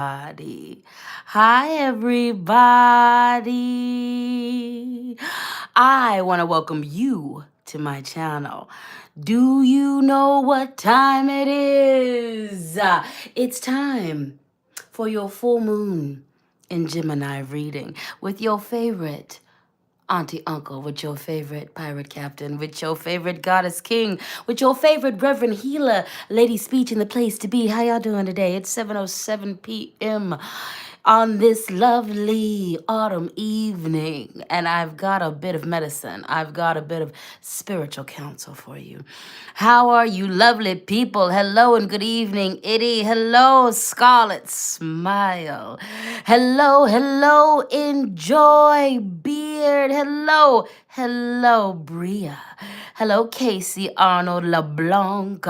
Hi, everybody. I want to welcome you to my channel. Do you know what time it is? It's time for your full moon in Gemini reading with your favorite auntie uncle, with your favorite pirate captain, with your favorite goddess king, with your favorite reverend healer, LadySpeech in the place to be. How y'all doing today? It's 7:07 p.m. on this lovely autumn evening, and I've got a bit of medicine. I've got a bit of spiritual counsel for you. How are you, lovely people? Hello and good evening, Itty. Hello, Scarlet Smile. Hello, hello, Enjoy Beard. Hello, hello, Bria. Hello, Casey Arnold LeBlanc.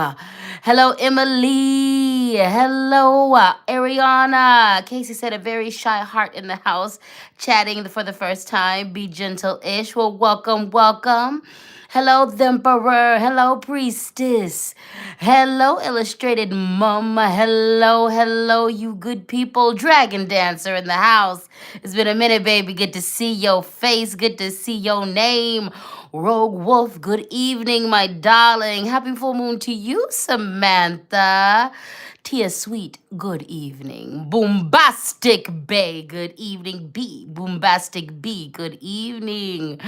Hello, Emily. Hello, Ariana. Casey said a very shy heart in the house, chatting for the first time. Be gentle-ish. Well, welcome, welcome. Hello, the Emperor. Hello, Priestess. Hello, Illustrated Mama. Hello, hello, you good people. Dragon Dancer in the house. It's been a minute, baby. Good to see your face. Good to see your name. Rogue Wolf, good evening, my darling. Happy full moon to you, Samantha. Tia Sweet, good evening. Bombastic Bay, good evening. B, Bombastic B, good evening.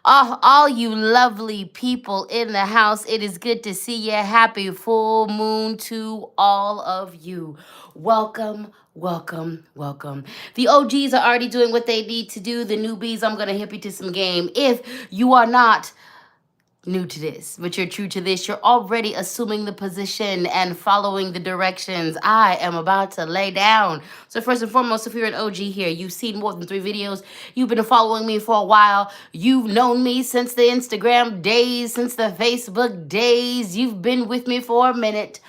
All you lovely people in the house, it is good to see you. Happy full moon to all of you. Welcome, welcome, welcome. The OGs are already doing what they need to do. The newbies, I'm going to hip you to some game. If you are not new to this, but you're true to this, you're already assuming the position and following the directions I am about to lay down. So first and foremost, if you're an OG here, you've seen more than 3 videos, you've been following me for a while, you've known me since the Instagram days, since the Facebook days, you've been with me for a minute.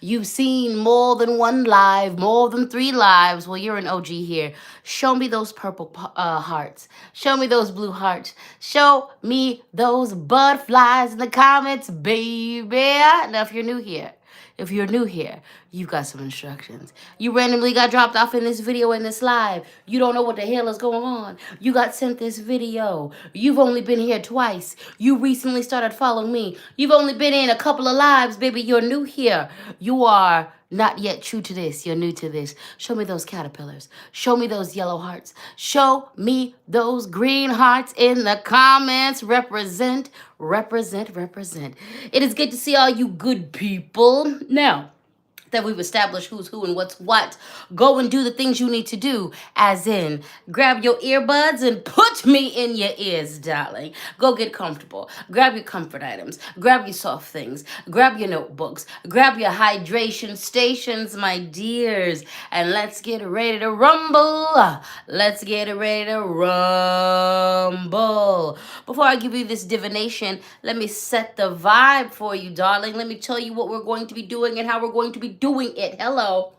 You've seen more than one live, more than 3 lives. Well, you're an OG here. Show me those purple hearts. Show me those blue hearts. Show me those butterflies in the comments, baby. Now, if you're new here, you've got some instructions. You randomly got dropped off in this video in this live. You don't know what the hell is going on. You got sent this video. You've only been here twice. You recently started following me. You've only been in a couple of lives, baby. You're new here. You are not yet true to this. You're new to this. Show me those caterpillars. Show me those yellow hearts. Show me those green hearts in the comments. Represent, represent, represent. It is good to see all you good people. Now that we've established who's who and what's what, go and do the things you need to do, as in grab your earbuds and put me in your ears, darling. Go get comfortable. Grab your comfort items. Grab your soft things. Grab your notebooks. Grab your hydration stations, my dears. And let's get ready to rumble. Let's get ready to rumble. Before I give you this divination, let me set the vibe for you, darling. Let me tell you what we're going to be doing and how we're going to be doing it. Hello.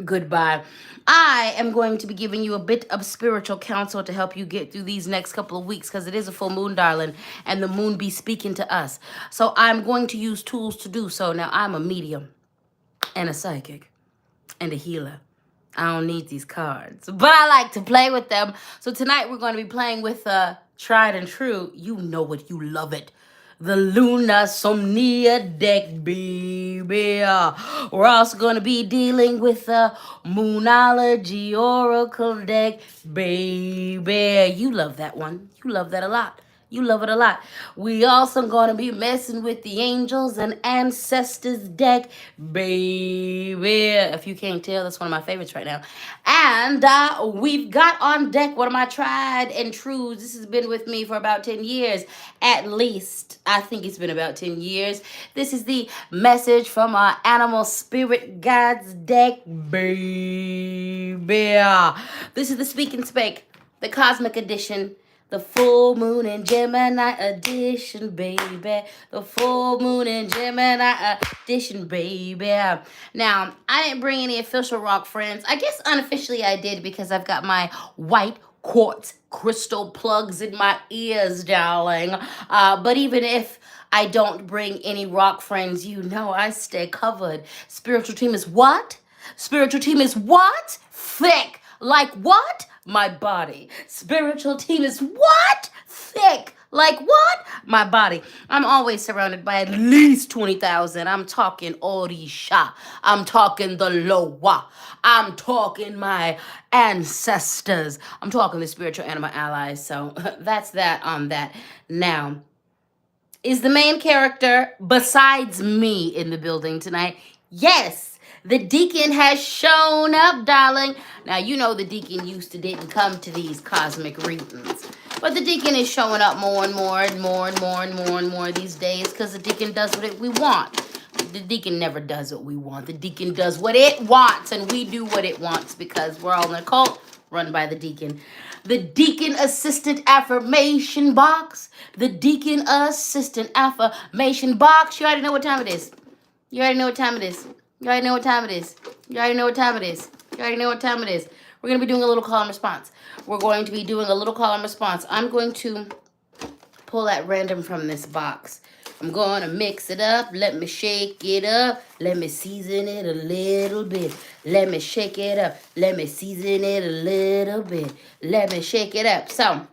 Goodbye. I am going to be giving you a bit of spiritual counsel to help you get through these next couple of weeks, because it is a full moon, darling, and the moon be speaking to us. So I'm going to use tools to do so. Now, I'm a medium and a psychic and a healer. I don't need these cards, but I like to play with them. So tonight we're going to be playing with tried and true. You know it. You love it. The Luna Somnia deck, baby. We're also going to be dealing with the Moonology Oracle deck, baby. You love that one. You love that a lot. You love it a lot. We also going to be messing with the Angels and Ancestors deck, baby. If you can't tell, that's one of my favorites right now. And we've got on deck one of my tried and trues. This has been with me for about 10 years, at least. I think it's been about 10 years. This is the message from our Animal Spirit Guides deck, baby. This is the Speak and Spake, the Cosmic Edition. The full moon in Gemini edition, baby. The full moon in Gemini edition, baby. Now, I didn't bring any official rock friends. I guess unofficially I did, because I've got my white quartz crystal plugs in my ears, darling. But even if I don't bring any rock friends, you know I stay covered. Spiritual team is what? Spiritual team is what? Thick. Like what? My body. Spiritual team is what? Thick. Like what? My body. I'm always surrounded by at least 20,000. I'm talking Orisha. I'm talking the Loa. I'm talking my ancestors. I'm talking the spiritual animal allies. So that's that on that. Now, is the main character besides me in the building tonight? Yes. The deacon has shown up, darling. Now, you know the deacon used to didn't come to these cosmic readings. But the deacon is showing up more and more and more and more and more and more these days because the deacon does what we want. The deacon never does what we want. The deacon does what it wants, and we do what it wants because we're all in a cult run by the deacon. The deacon assistant affirmation box. The deacon assistant affirmation box. You already know what time it is. You already know what time it is. You already know what time it is. You already know what time it is. You already know what time it is. We're going to be doing a little call and response. We're going to be doing a little call and response. I'm going to pull at random from this box. I'm going to mix it up. Let me shake it up. Let me season it a little bit. Let me shake it up. Let me season it a little bit. Let me shake it up. So, I'm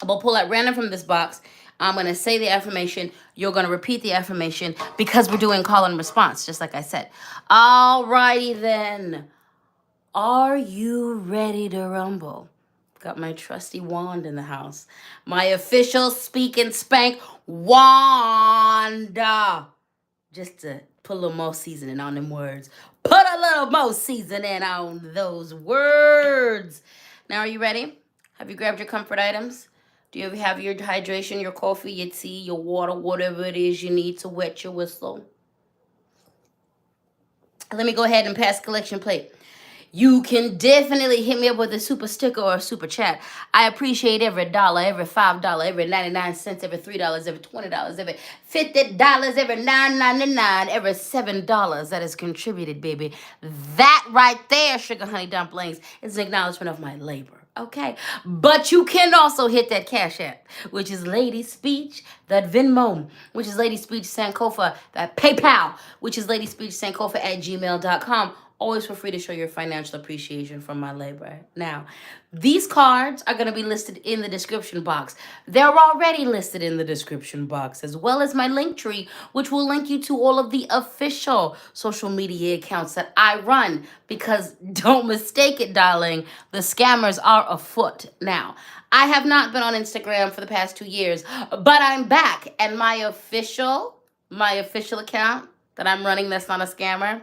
going to pull at random from this box. I'm going to say the affirmation. You're going to repeat the affirmation because we're doing call and response, just like I said. Alrighty then. Are you ready to rumble? Got my trusty wand in the house. My official speak and spank wand. Just to put a little more seasoning on them words. Put a little more seasoning on those words. Now, are you ready? Have you grabbed your comfort items? Do you have your hydration, your coffee, your tea, your water, whatever it is you need to wet your whistle? Let me go ahead and pass collection plate. You can definitely hit me up with a super sticker or a super chat. I appreciate every dollar, every $5, every 99 cents, every $3, every $20, every $50, every $9.99, every $7 that is contributed, baby. That right there, Sugar Honey Dumplings, is an acknowledgement of my labor. Okay, but you can also hit that Cash App, which is LadySpeech, that Venmo, which is LadySpeech Sankofa, that PayPal, which is LadySpeechSankofa at gmail.com. Always feel free to show your financial appreciation for my labor. Now, these cards are going to be listed in the description box. They're already listed in the description box, as well as my link tree, which will link you to all of the official social media accounts that I run. Because don't mistake it, darling, the scammers are afoot. Now, I have not been on Instagram for the past 2 years, but I'm back. And my official account that I'm running that's not a scammer,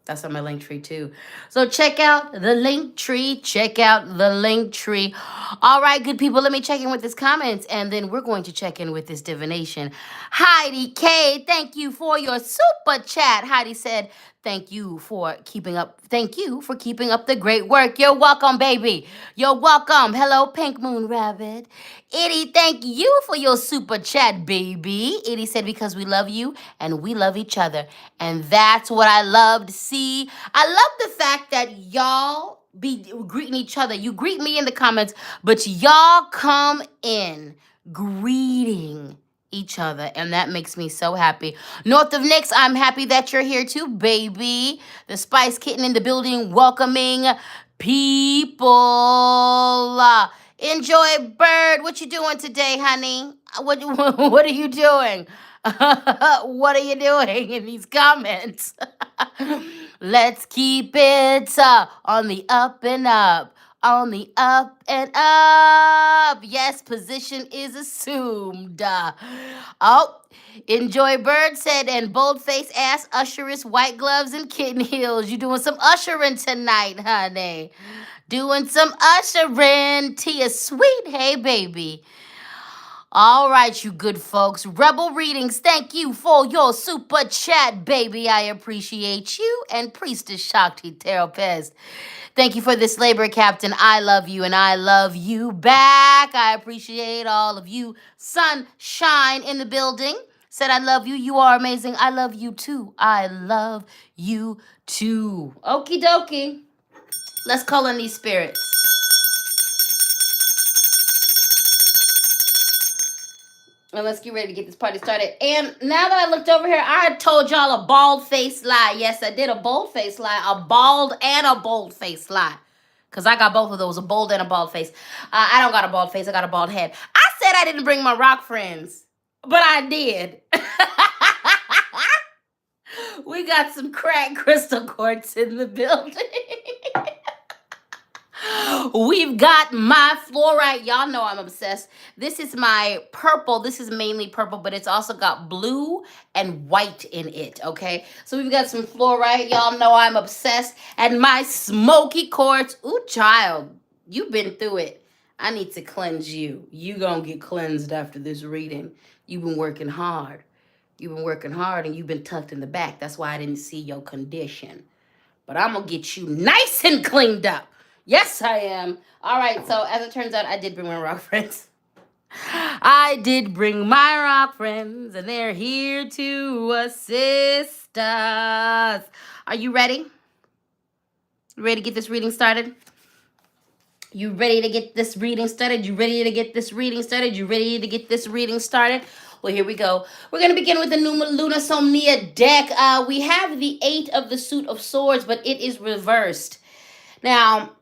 that's on my link tree too. So check out the link tree. Check out the link tree. All right, good people, let me check in with this comments, and then we're going to check in with this divination. Heidi K, thank you for your super chat. Heidi said, thank you for keeping up the great work. You're welcome, baby. You're welcome. Hello, Pink Moon Rabbit. Itty, thank you for your super chat, baby. Itty said, because we love you and we love each other. And that's what I love to see. I love the fact that y'all be greeting each other. You greet me in the comments, but y'all come in greeting each other, and that makes me so happy. North of Nix, I'm happy that you're here too, baby. The Spice Kitten in the building, welcoming people. Enjoy Bird. What you doing today, honey? What are you doing? What are you doing in these comments? Let's keep it on the up and up. On the up and up. Yes, position is assumed. Oh, Enjoy Bird said, and bold-faced ass usheress, white gloves and kitten heels. You doing some ushering tonight, honey. Doing some ushering. Tia Sweet, hey, baby. All right, you good folks. Rebel Readings, thank you for your super chat, baby. I appreciate you. And Priestess Shakti Therapist, thank you for this labor, Captain. I love you and I love you back. I appreciate all of you. Sunshine in the building said, I love you. You are amazing. I love you too. I love you too. Okie dokie. Let's call in these spirits. Well, let's get ready to get this party started. And now that I looked over here, I told y'all a bald-faced lie. Yes, I did a bold-faced lie. A bald and a bold-faced lie. Because I got both of those, a bold and a bald face. I don't got a bald face. I got a bald head. I said I didn't bring my rock friends. But I did. We got some cracked crystal quartz in the building. We've got my fluorite. Y'all know I'm obsessed. This is my purple. This is mainly purple, but it's also got blue and white in it, okay? So we've got some fluorite. Y'all know I'm obsessed. And my smoky quartz. Ooh, child, you've been through it. I need to cleanse you. You gonna get cleansed after this reading. You've been working hard. You've been working hard and you've been tucked in the back. That's why I didn't see your condition. But I'm gonna get you nice and cleaned up. Yes, I am. All right, so as it turns out, I did bring my rock friends. I did bring my rock friends, and they're here to assist us. Are you ready? Ready to get this reading started? You ready to get this reading started? You ready to get this reading started? You ready to get this reading started? Well, here we go. We're going to begin with the Luna Somnia deck. We have the 8 of the suit of swords, but it is reversed. Now,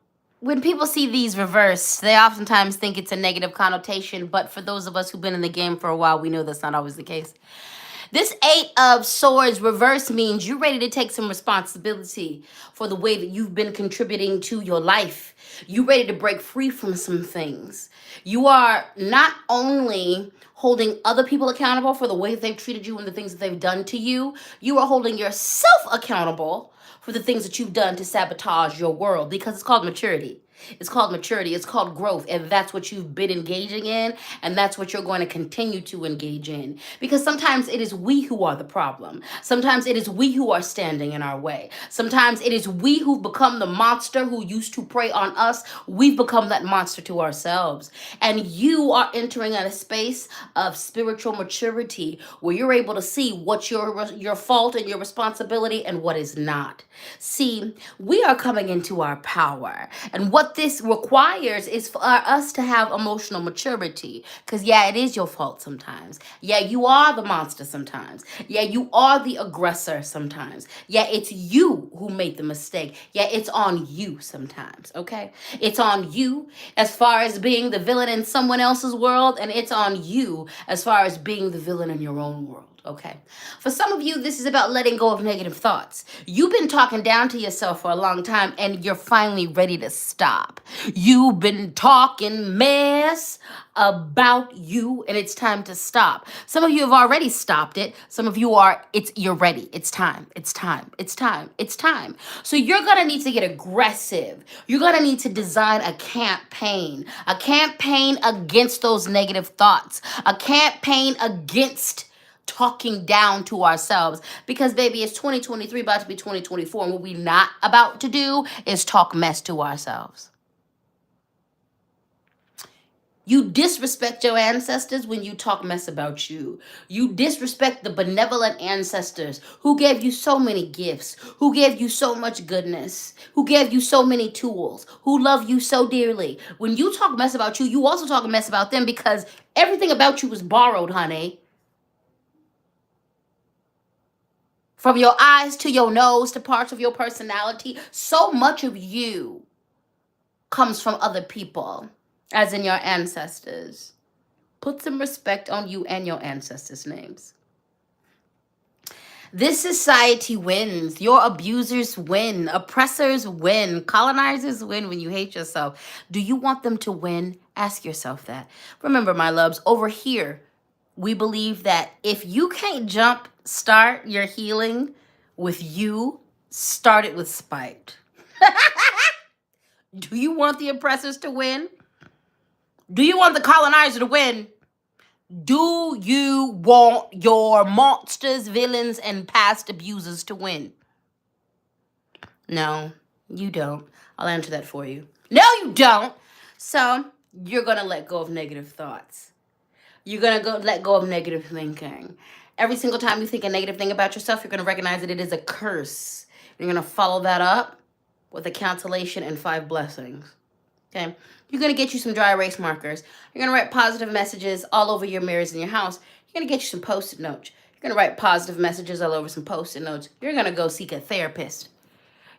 when people see these reversed, they oftentimes think it's a negative connotation, but for those of us who've been in the game for a while, we know that's not always the case. This 8 of swords reverse means you're ready to take some responsibility for the way that you've been contributing to your life. You're ready to break free from some things. You are not only holding other people accountable for the way that they've treated you and the things that they've done to you, you are holding yourself accountable for the things that you've done to sabotage your world, because it's called maturity. It's called maturity. It's called growth. And that's what you've been engaging in. And that's what you're going to continue to engage in. Because sometimes it is we who are the problem. Sometimes it is we who are standing in our way. Sometimes it is we who've become the monster who used to prey on us. We've become that monster to ourselves. And you are entering at a space of spiritual maturity where you're able to see what's your fault and your responsibility and what is not. See, we are coming into our power. And what this requires is for us to have emotional maturity. Because, yeah, it is your fault sometimes. Yeah, you are the monster sometimes. Yeah, you are the aggressor sometimes. Yeah, it's you who made the mistake. Yeah, it's on you sometimes, okay? It's on you as far as being the villain in someone else's world, and it's on you as far as being the villain in your own world. Okay. For some of you, this is about letting go of negative thoughts. You've been talking down to yourself for a long time and you're finally ready to stop. You've been talking mess about you and it's time to stop. Some of you have already stopped it. Some of you you're ready. It's time. It's time. It's time. It's time. So you're going to need to get aggressive. You're going to need to design a campaign against those negative thoughts, a campaign against talking down to ourselves, because baby, it's 2023 about to be 2024, and what we not about to do is talk mess to ourselves. You disrespect your ancestors when you talk mess about you. You disrespect the benevolent ancestors who gave you so many gifts, who gave you so much goodness, who gave you so many tools, who love you so dearly. When you talk mess about you, you also talk mess about them, because everything about you was borrowed, honey. From your eyes to your nose to parts of your personality, so much of you comes from other people, as in your ancestors. Put some respect on you and your ancestors' names. This society wins. Your abusers win. Oppressors win. Colonizers win when you hate yourself. Do you want them to win? Ask yourself that. Remember, my loves, over here, we believe that if you can't start your healing with you, start it with spite. Do you want the oppressors to win? Do you want the colonizer to win? Do you want your monsters, villains, and past abusers to win? No, you don't. I'll answer that for you. No, you don't. So you're going to let go of negative thoughts. You're going to let go of negative thinking. Every single time you think a negative thing about yourself, you're going to recognize that it is a curse. You're going to follow that up with a cancellation and 5 blessings. Okay? You're going to get you some dry erase markers. You're going to write positive messages all over your mirrors in your house. You're going to get you some Post-it notes. You're going to write positive messages all over some Post-it notes. You're going to go seek a therapist.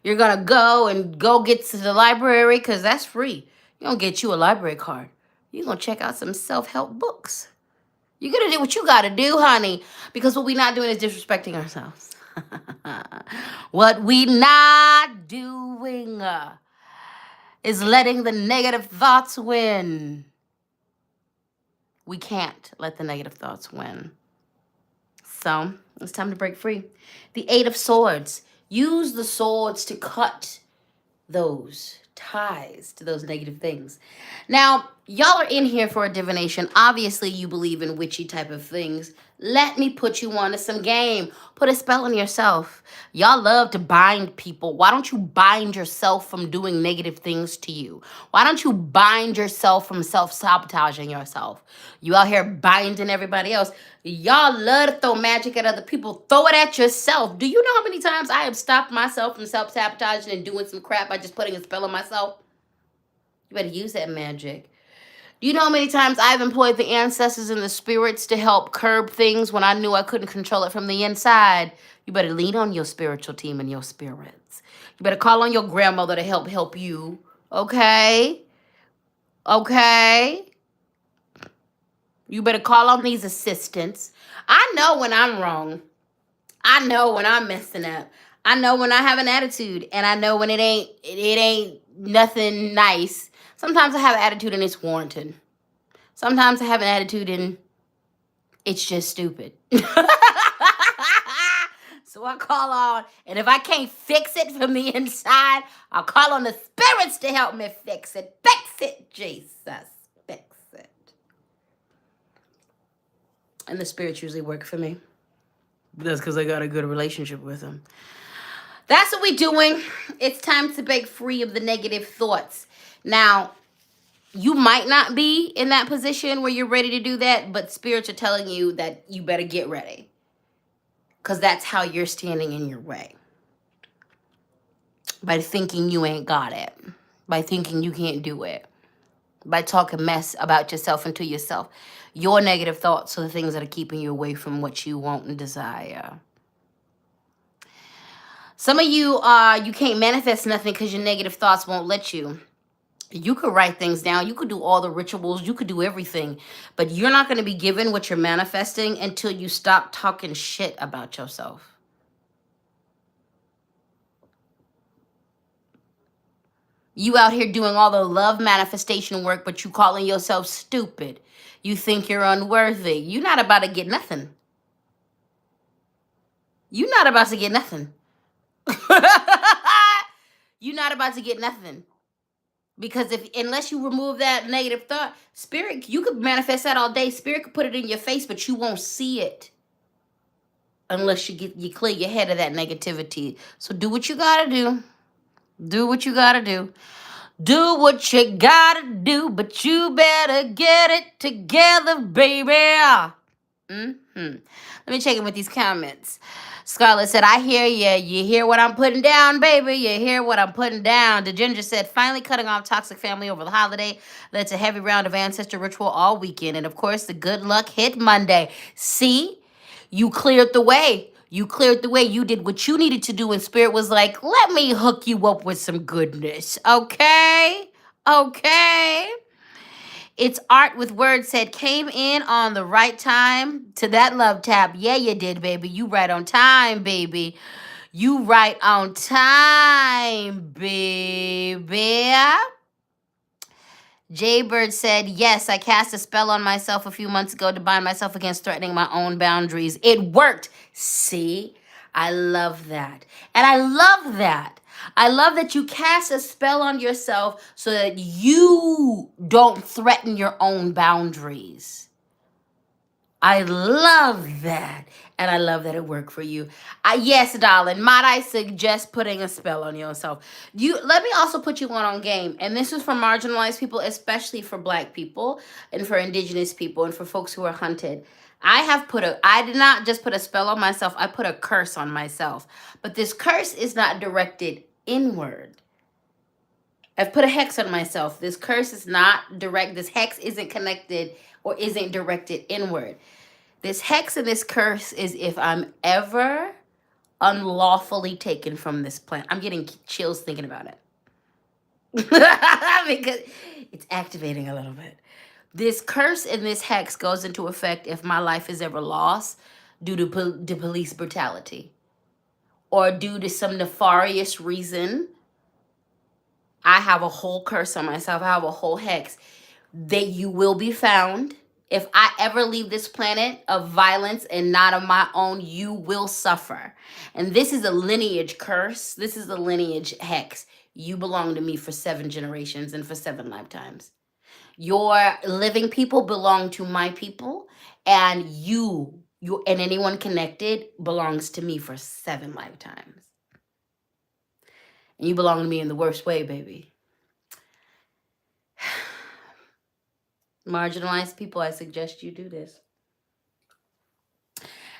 You're going to go get to the library because that's free. You're going to get you a library card. You're going to check out some self-help books. You're going to do what you got to do, honey, because what we're not doing is disrespecting ourselves. What we not doing is letting the negative thoughts win. We can't let the negative thoughts win. So it's time to break free. The Eight of Swords. Use the swords to cut those ties to those negative things. Now, y'all are in here for a divination. Obviously, you believe in witchy type of things. Let me put you onto some game. Put a spell on yourself. Y'all love to bind people. Why don't you bind yourself from doing negative things to you? Why don't you bind yourself from self-sabotaging yourself? You out here binding everybody else. Y'all love to throw magic at other people. Throw it at yourself. Do you know how many times I have stopped myself from self-sabotaging and doing some crap by just putting a spell on myself? You better use that magic. Do you know how many times I've employed the ancestors and the spirits to help curb things when I knew I couldn't control it from the inside? You better lean on your spiritual team and your spirits. You better call on your grandmother to help you. Okay? Okay? You better call on these assistants. I know when I'm wrong. I know when I'm messing up. I know when I have an attitude, and I know when it ain't nothing nice. Sometimes I have an attitude and it's warranted. Sometimes I have an attitude and it's just stupid. So I call on, and if I can't fix it from the inside, I'll call on the spirits to help me fix it. Fix it, Jesus. Fix it. And the spirits usually work for me. That's because I got a good relationship with them. That's what we're doing. It's time to break free of the negative thoughts. Now, you might not be in that position where you're ready to do that, but spirits are telling you that you better get ready. Because that's how you're standing in your way. By thinking you ain't got it. By thinking you can't do it. By talking mess about yourself and to yourself. Your negative thoughts are the things that are keeping you away from what you want and desire. Some of you, you can't manifest nothing because your negative thoughts won't let you. You could write things down. You could do all the rituals. You could do everything. But you're not going to be given what you're manifesting until you stop talking shit about yourself. You out here doing all the love manifestation work, but you calling yourself stupid. You think you're unworthy. You're not about to get nothing. You're not about to get nothing. You're not about to get nothing. Because unless you remove that negative thought, spirit, you could manifest that all day. Spirit could put it in your face, but you won't see it unless you clear your head of that negativity. So do what you gotta do. Do what you gotta do. Do what you gotta do, but you better get it together, baby. Let me check in with these comments. Scarlett said, I hear you. You hear what I'm putting down, baby? You hear what I'm putting down. The Ginger said, finally cutting off toxic family over the holiday. That's a heavy round of ancestor ritual all weekend. And, of course, the good luck hit Monday. See? You cleared the way. You cleared the way. You did what you needed to do. And Spirit was like, let me hook you up with some goodness. Okay? Okay? It's Art with Words said, came in on the right time to that love tap. Yeah, you did, baby. You right on time, baby. You right on time, baby. Jaybird said, yes, I cast a spell on myself a few months ago to bind myself against threatening my own boundaries. It worked. See? I love that. And I love that. I love that you cast a spell on yourself so that you don't threaten your own boundaries. I love that. And I love that it worked for you. Yes, darling. Might I suggest putting a spell on yourself? Let me also put you on game. And this is for marginalized people, especially for Black people and for Indigenous people and for folks who are hunted. I did not just put a spell on myself. I put a curse on myself. But this curse is not directed inward. I've put a hex on myself. This curse is not direct. This hex isn't connected or isn't directed inward. This hex and this curse is if I'm ever unlawfully taken from this planet. I'm getting chills thinking about it. Because it's activating a little bit. This curse and this hex goes into effect if my life is ever lost due to police brutality or due to some nefarious reason. I have a whole curse on myself. I have a whole hex that you will be found. If I ever leave this planet of violence and not of my own, you will suffer. And this is a lineage curse. This is a lineage hex. You belong to me for 7 generations and for 7 lifetimes. Your living people belong to my people, and you and anyone connected belongs to me for 7 lifetimes. And you belong to me in the worst way, baby. Marginalized people, I suggest you do this.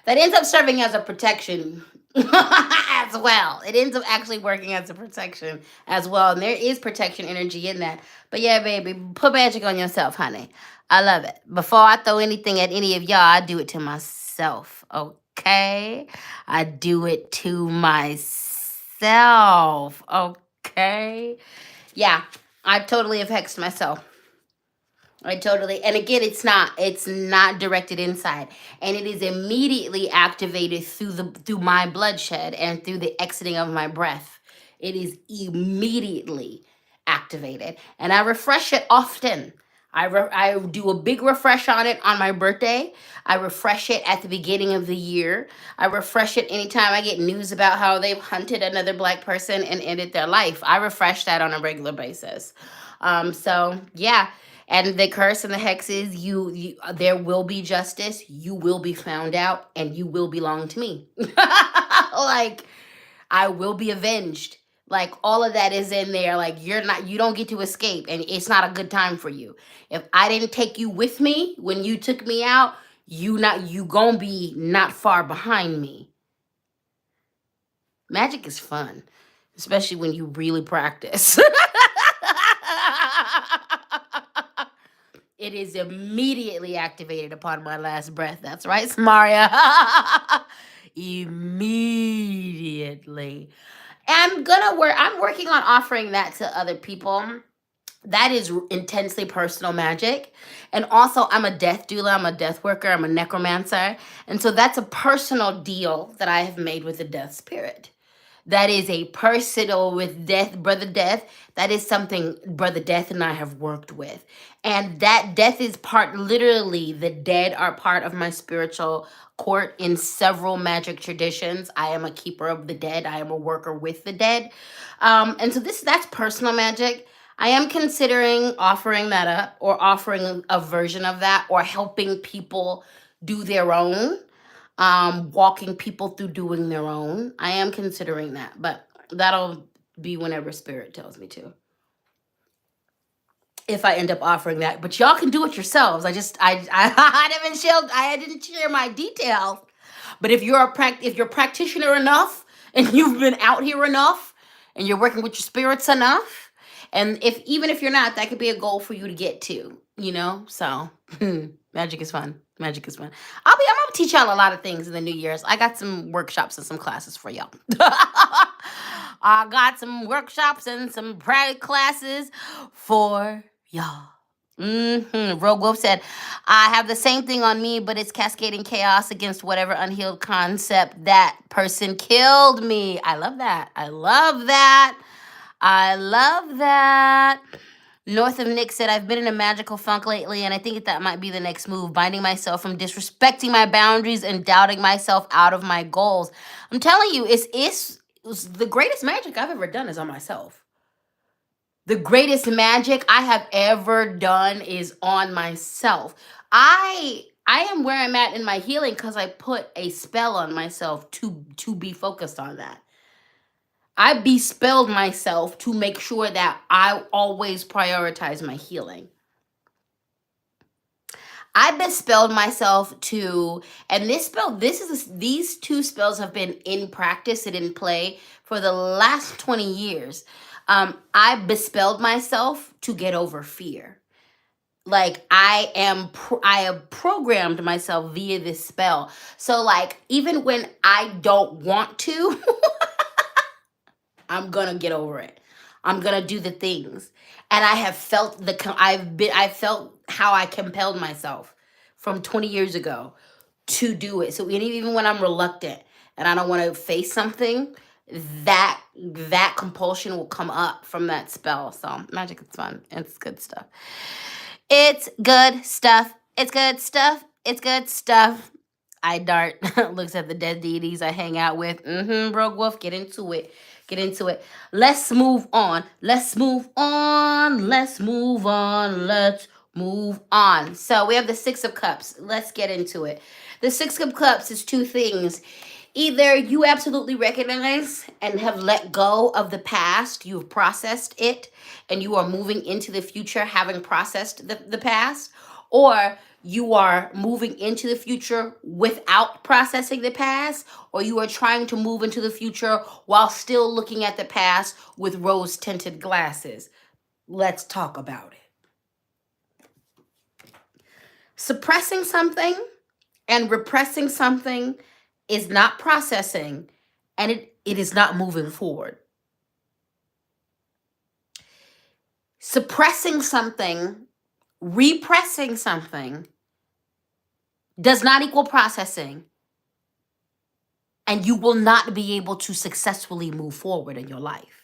That ends up serving as a protection as well. It ends up actually working as a protection as well. And there is protection energy in that. But yeah, baby, put magic on yourself, honey. I love it. Before I throw anything at any of y'all, I do it to myself, okay? I do it to myself, okay? Yeah, I totally have hexed myself. And again, it's not directed inside, and it is immediately activated through my bloodshed and through the exiting of my breath. It is immediately activated, and I refresh it often. I do a big refresh on it on my birthday. I refresh it at the beginning of the year. I refresh it anytime I get news about how they've hunted another Black person and ended their life. I refresh that on a regular basis. So yeah. And the curse and the hex is you there will be justice, you will be found out, and you will belong to me. Like, I will be avenged. Like, all of that is in there. Like, you don't get to escape, and it's not a good time for you. If I didn't take you with me when you took me out, you gonna be not far behind me. Magic is fun, especially when you really practice. It is immediately activated upon my last breath. That's right, Samaria. Immediately. I'm working on offering that to other people. That is intensely personal magic. And also, I'm a death doula, I'm a death worker, I'm a necromancer. And so that's a personal deal that I have made with the death spirit. That is a personal with death, Brother Death. That is something Brother Death and I have worked with. And that death is literally, the dead are part of my spiritual court in several magic traditions. I am a keeper of the dead. I am a worker with the dead. And so that's personal magic. I am considering offering that up, or offering a version of that, or helping people do their own. Walking people through doing their own. I am considering that, but that'll be whenever spirit tells me to. If I end up offering that, but y'all can do it yourselves. I didn't share my details. But if you're practitioner enough, and you've been out here enough, and you're working with your spirits enough, and even if you're not, that could be a goal for you to get to. So magic is fun. Magic is fun. I'm gonna teach y'all a lot of things in the New Year's. I got some workshops and some classes for y'all. I got some workshops and some private classes for y'all. Rogue Wolf said, I have the same thing on me, but it's cascading chaos against whatever unhealed concept that person killed me. I love that. I love that. I love that. North of Nick said, I've been in a magical funk lately, and I think that might be the next move, binding myself from disrespecting my boundaries and doubting myself out of my goals. I'm telling you, it's the greatest magic I've ever done is on myself. The greatest magic I have ever done is on myself. I am where I'm at in my healing because I put a spell on myself to be focused on that. I bespelled myself to make sure that I always prioritize my healing. I bespelled myself and these 2 spells have been in practice and in play for the last 20 years. I bespelled myself to get over fear. Like I have programmed myself via this spell. So like even when I don't want to, I'm gonna get over it. I'm gonna do the things. And I have felt I felt how I compelled myself from 20 years ago to do it. So even when I'm reluctant and I don't want to face something, that compulsion will come up from that spell. So magic is fun. It's good stuff. It's good stuff. It's good stuff. It's good stuff. I dart looks at the dead deities I hang out with. Rogue Wolf, get into it. Get into it. Let's move on. Let's move on. Let's move on. Let's move on. So we have the Six of Cups. Let's get into it. The Six of Cups is two things. Either you absolutely recognize and have let go of the past, you've processed it, and you are moving into the future having processed the past, or you are moving into the future without processing the past, or you are trying to move into the future while still looking at the past with rose-tinted glasses. Let's talk about it. Suppressing something and repressing something is not processing, and it is not moving forward. Suppressing something, repressing something does not equal processing, and you will not be able to successfully move forward in your life.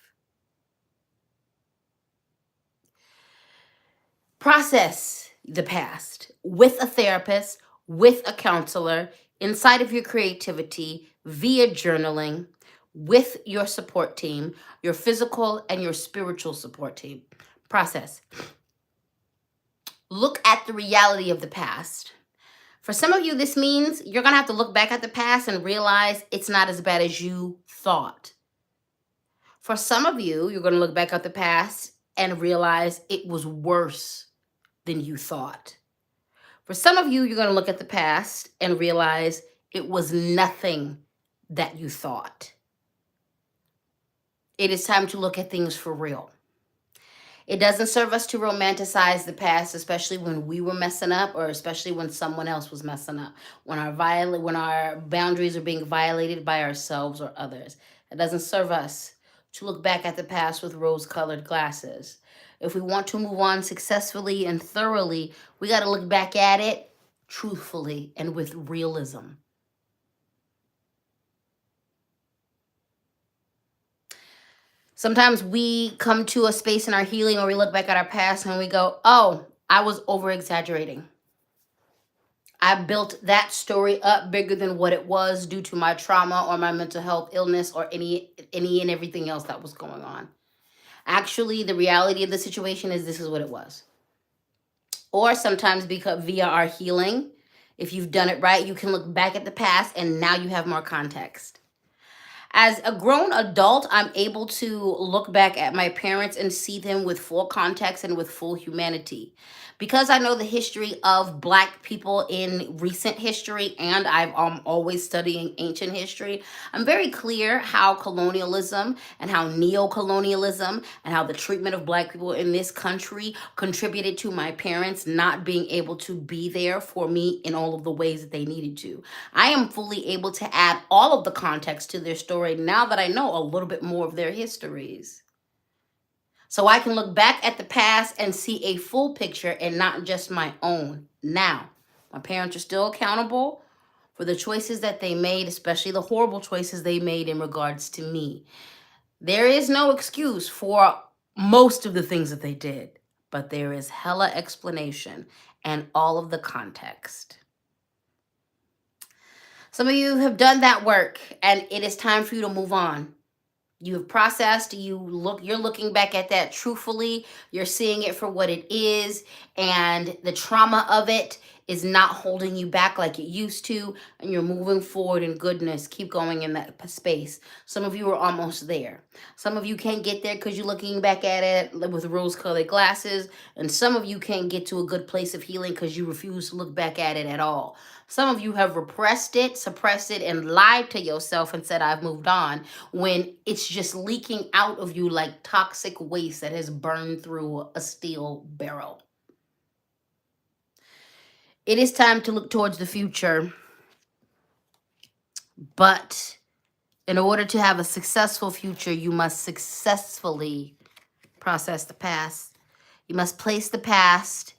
Process the past with a therapist, with a counselor, inside of your creativity, via journaling, with your support team, your physical and your spiritual support team. Process. Look at the reality of the past. For some of you, this means you're going to have to look back at the past and realize it's not as bad as you thought. For some of you, you're going to look back at the past and realize it was worse than you thought. For some of you, you're going to look at the past and realize it was nothing that you thought. It is time to look at things for real. It doesn't serve us to romanticize the past, especially when we were messing up, or especially when someone else was messing up, when our boundaries are being violated by ourselves or others. It doesn't serve us to look back at the past with rose-colored glasses. If we want to move on successfully and thoroughly, we got to look back at it truthfully and with realism. Sometimes we come to a space in our healing or we look back at our past and we go, oh, I was over-exaggerating. I built that story up bigger than what it was due to my trauma or my mental health illness or any and everything else that was going on. Actually, the reality of the situation is this is what it was. Or sometimes because via our healing, if you've done it right, you can look back at the past and now you have more context. As a grown adult, I'm able to look back at my parents and see them with full context and with full humanity. Because I know the history of Black people in recent history, and I'm always studying ancient history, I'm very clear how colonialism and how neo-colonialism and how the treatment of Black people in this country contributed to my parents not being able to be there for me in all of the ways that they needed to. I am fully able to add all of the context to their story now that I know a little bit more of their histories. So I can look back at the past and see a full picture and not just my own. Now, my parents are still accountable for the choices that they made, especially the horrible choices they made in regards to me. There is no excuse for most of the things that they did, but there is hella explanation and all of the context. Some of you have done that work and it is time for you to move on. You have processed, you're looking back at that truthfully, you're seeing it for what it is, and the trauma of it is not holding you back like it used to, and you're moving forward in goodness. Keep going in that space. Some of you are almost there. Some of you can't get there because you're looking back at it with rose-colored glasses, and some of you can't get to a good place of healing because you refuse to look back at it at all. Some of you have repressed it, suppressed it, and lied to yourself and said, I've moved on, when it's just leaking out of you like toxic waste that has burned through a steel barrel. It is time to look towards the future, but in order to have a successful future, you must successfully process the past. You must place the past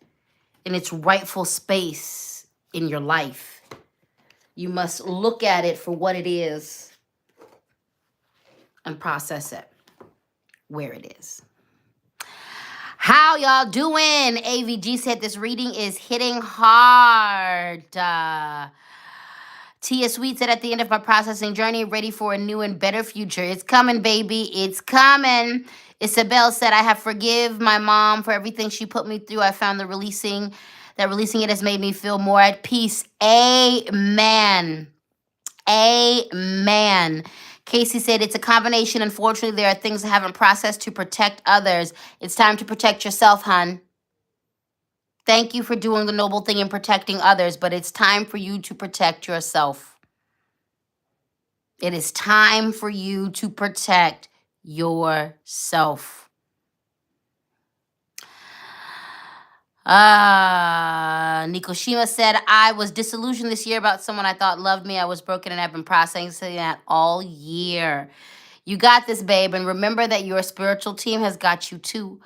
in its rightful space in your life. You must look at it for what it is and process it where it is. How y'all doing? AVG said this reading is hitting hard. Tia Sweet said, at the end of my processing journey, ready for a new and better future. It's coming, baby. It's coming. Isabel said, I have forgive my mom for everything she put me through. I found that releasing it has made me feel more at peace. Amen. Amen. Casey said, it's a combination. Unfortunately, there are things I haven't processed to protect others. It's time to protect yourself, hun. Thank you for doing the noble thing and protecting others, but it's time for you to protect yourself. It is time for you to protect yourself. Nikoshima said, I was disillusioned this year about someone I thought loved me. I was broken and I've been processing that all year. You got this, babe, and remember that your spiritual team has got you too.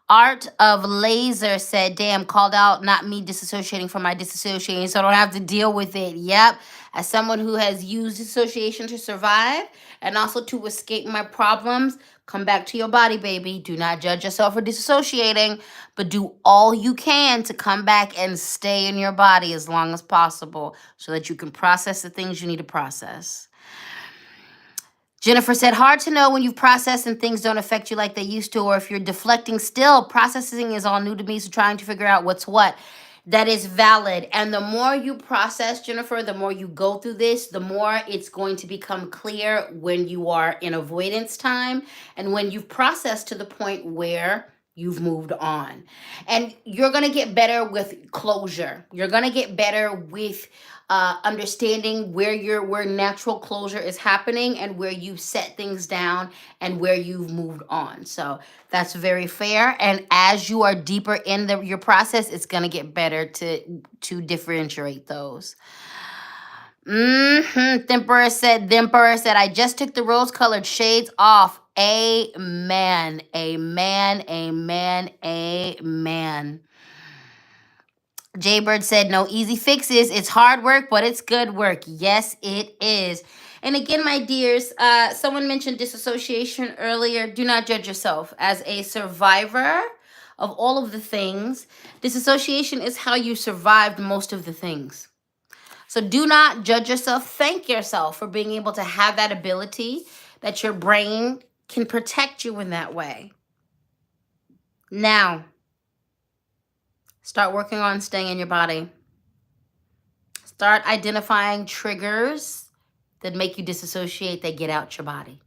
Art of Laser said, damn, called out, not me disassociating from my disassociating, so I don't have to deal with it. Yep. As someone who has used dissociation to survive and also to escape my problems, come back to your body, baby. Do not judge yourself for disassociating, but do all you can to come back and stay in your body as long as possible so that you can process the things you need to process. Jennifer said, hard to know when you've processed and things don't affect you like they used to, or if you're deflecting still. Processing is all new to me, so trying to figure out what's what. That is valid. And the more you process, Jennifer, the more you go through this, the more it's going to become clear when you are in avoidance time and when you've processed to the point where you've moved on. And you're going to get better with closure. You're going to get better with understanding where natural closure is happening and where you've set things down and where you've moved on. So that's very fair. And as you are deeper in your process, it's going to get better to differentiate those. Thimper said, I just took the rose-colored shades off. Amen. Amen. Amen. Amen. Jaybird said, no easy fixes. It's hard work, but it's good work. Yes, it is. And again, my dears, someone mentioned disassociation earlier. Do not judge yourself. As a survivor of all of the things, disassociation is how you survived most of the things. So do not judge yourself. Thank yourself for being able to have that ability that your brain can protect you in that way. Now, start working on staying in your body. Start identifying triggers that make you disassociate, that get out your body.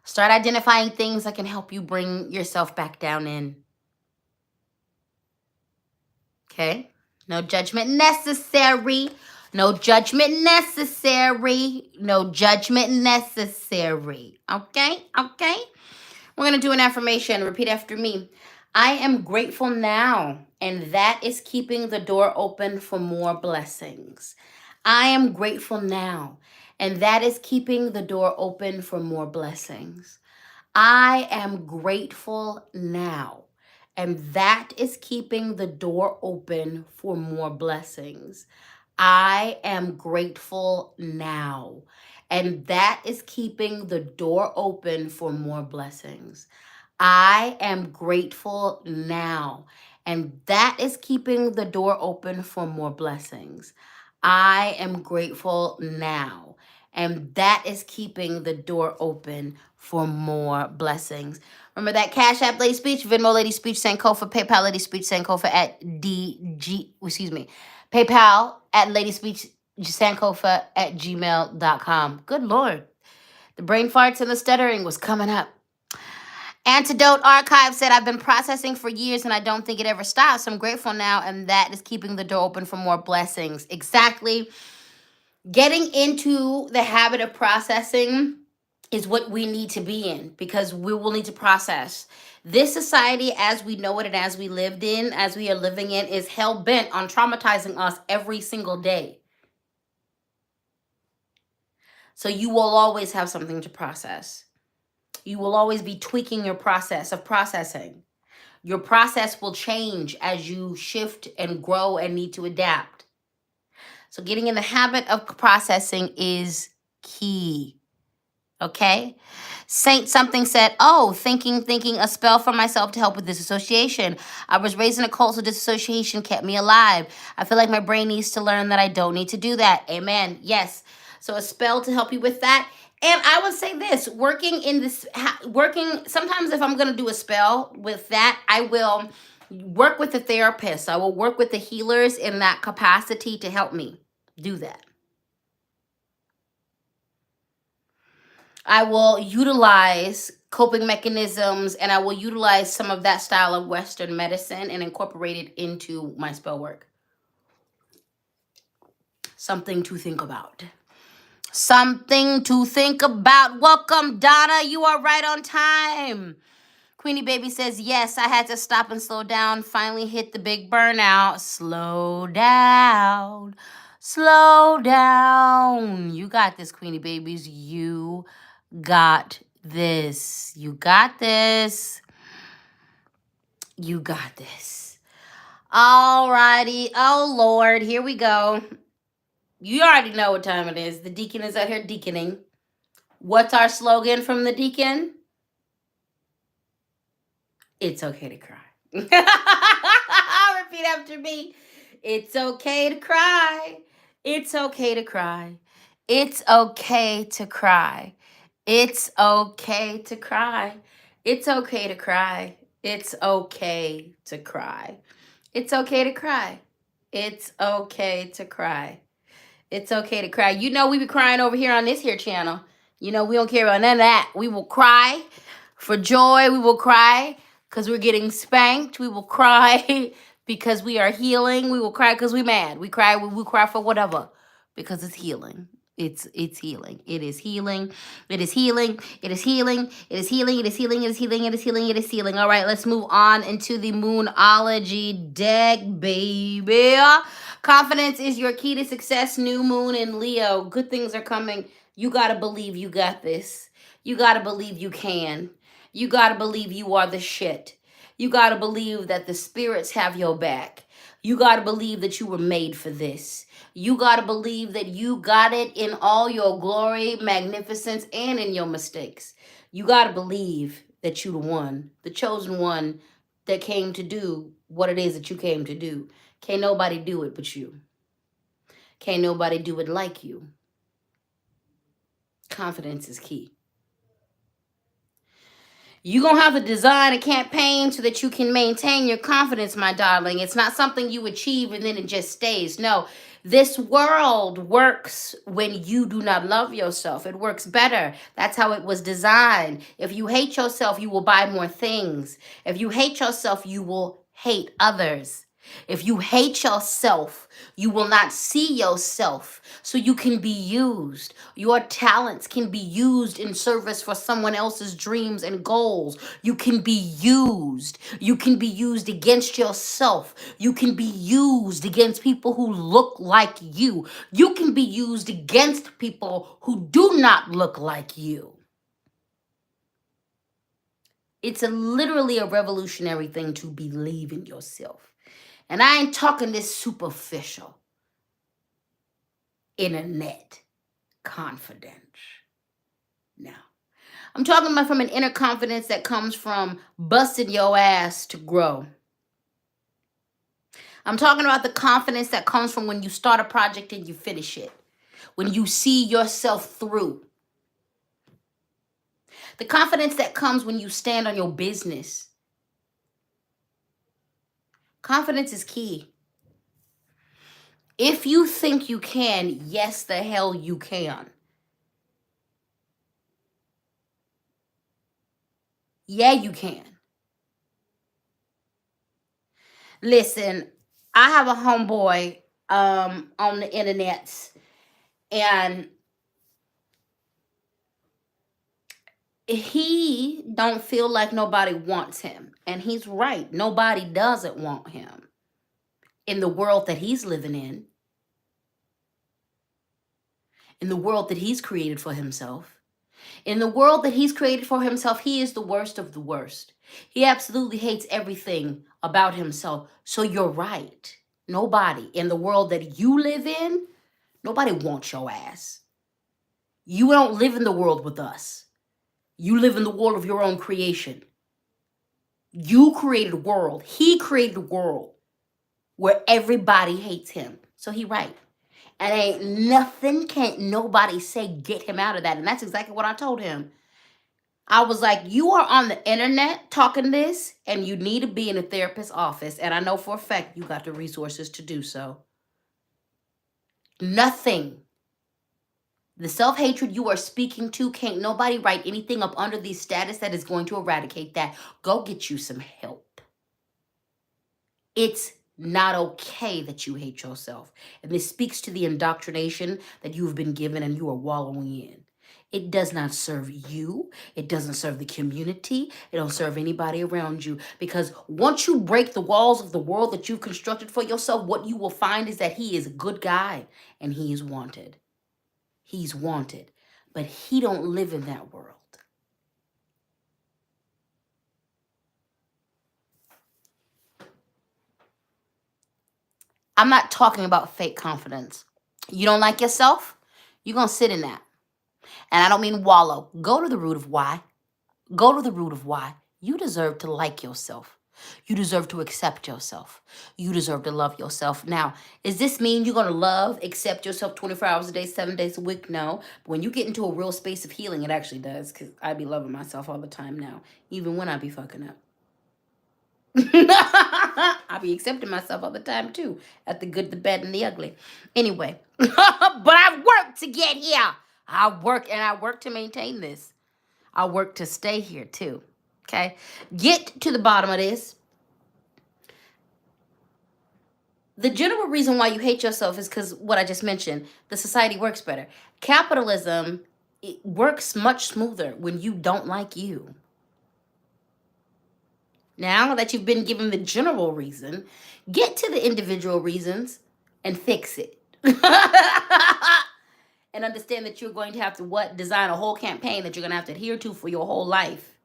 Start identifying things that can help you bring yourself back down in. Okay? No judgment necessary. No judgment necessary. No judgment necessary. Okay? Okay? We're going to do an affirmation. Repeat after me. I am grateful now, and that is keeping the door open for more blessings. I am grateful now, and that is keeping the door open for more blessings. I am grateful now, and that is keeping the door open for more blessings. I am grateful now, and that is keeping the door open for more blessings. I am grateful now, and that is keeping the door open for more blessings. I am grateful now, And that is keeping the door open for more blessings. Remember that Cash App LadySpeech, Venmo LadySpeech, Sankofa, PayPal LadySpeech, Sankofa at PayPal at LadySpeech, Sankofa at gmail.com. Good Lord. The brain farts and the stuttering was coming up. Antidote Archive said, I've been processing for years and I don't think it ever stops. I'm grateful now, and that is keeping the door open for more blessings. Exactly. Getting into the habit of processing is what we need to be in, because we will need to process. This society, as we know it and as we are living in, is hell-bent on traumatizing us every single day. So you will always have something to process. You will always be tweaking your process of processing. Your process will change as you shift and grow and need to adapt. So getting in the habit of processing is key. Okay? Saint something said, oh, thinking a spell for myself to help with disassociation. I was raised in a cult, so disassociation kept me alive. I feel like my brain needs to learn that I don't need to do that. Amen. Yes. So a spell to help you with that. And I would say this, sometimes if I'm going to do a spell with that, I will work with the therapist. I will work with the healers in that capacity to help me do that. I will utilize coping mechanisms, and I will utilize some of that style of Western medicine and incorporate it into my spell work. Something to think about. Something to think about. Welcome, Donna. You are right on time. Queenie Baby says, yes, I had to stop and slow down. Finally hit the big burnout. Slow down. Slow down. You got this, Queenie Babies. You got this. You got this. You got this. All righty. Oh, Lord. Here we go. You already know what time it is. The deacon is out here deaconing. What's our slogan from the deacon? It's okay to cry. Repeat after me. It's okay to cry. It's okay to cry. It's okay to cry. It's okay to cry. It's okay to cry. It's okay to cry. It's okay to cry. It's okay to cry. It's okay to cry. You know we be crying over here on this here channel. You know we don't care about none of that. We will cry for joy. We will cry because we're getting spanked. We will cry because we are healing. We will cry because we're mad. We cry for whatever because it's healing. It's healing. It is healing. It is healing. It is healing. It is healing. It is healing. It is healing. It is healing. It is healing. All right, let's move on into the Moonology deck, baby. Confidence is your key to success. New moon in Leo. Good things are coming. You got to believe you got this. You got to believe you can. You got to believe you are the shit. You got to believe that the spirits have your back. You got to believe that you were made for this. You got to believe that you got it in all your glory, magnificence, and in your mistakes. You got to believe that you the one, the chosen one that came to do what it is that you came to do. Can't nobody do it but you. Can't nobody do it like you. Confidence is key. You're going to have to design a campaign so that you can maintain your confidence, my darling. It's not something you achieve and then it just stays. No, this world works when you do not love yourself. It works better. That's how it was designed. If you hate yourself, you will buy more things. If you hate yourself, you will hate others. If you hate yourself, you will not see yourself so you can be used. Your talents can be used in service for someone else's dreams and goals. You can be used. You can be used against yourself. You can be used against people who look like you. You can be used against people who do not look like you. It's literally a revolutionary thing to believe in yourself. And I ain't talking this superficial, internet confidence. No. I'm talking about from an inner confidence that comes from busting your ass to grow. I'm talking about the confidence that comes from when you start a project and you finish it. when you see yourself through. The confidence that comes when you stand on your business. Confidence is key. If you think you can, yes, the hell you can. Yeah, you can. Listen, I have a homeboy on the internet, and he don't feel like nobody wants him. And he's right. Nobody doesn't want him in the world that he's living in the world that he's created for himself. In the world that he's created for himself, he is the worst of the worst. He absolutely hates everything about himself. So you're right. Nobody in the world that you live in, nobody wants your ass. You don't live in the world with us. You live in the world of your own creation. You created a world. He created a world where everybody hates him. So he right. And ain't nothing, can't nobody say get him out of that. And that's exactly what I told him. I was like, you are on the internet talking this, and you need to be in a therapist's office. And I know for a fact you got the resources to do so. Nothing. The self-hatred you are speaking to, can't nobody write anything up under the status that is going to eradicate that. Go get you some help. It's not okay that you hate yourself. And this speaks to the indoctrination that you've been given and you are wallowing in. It does not serve you. It doesn't serve the community. It don't serve anybody around you. Because once you break the walls of the world that you've constructed for yourself, what you will find is that he is a good guy and he is wanted. He's wanted. But he don't live in that world. I'm not talking about fake confidence. You don't like yourself? You're going to sit in that. And I don't mean wallow. Go to the root of why. Go to the root of why. You deserve to like yourself. You deserve to accept yourself. You deserve to love yourself. Now, does this mean you're going to love, accept yourself 24 hours a day, 7 days a week? No. But when you get into a real space of healing, it actually does. Because I be loving myself all the time now. Even when I be fucking up. I be accepting myself all the time too. At the good, the bad, and the ugly. Anyway. But I've worked to get here. I work to maintain this. I work to stay here too. Okay? Get to the bottom of this. The general reason why you hate yourself is because what I just mentioned. The society works better. Capitalism, it works much smoother when you don't like you. Now that you've been given the general reason, get to the individual reasons and fix it. And understand that you're going to have to design a whole campaign that you're going to have to adhere to for your whole life.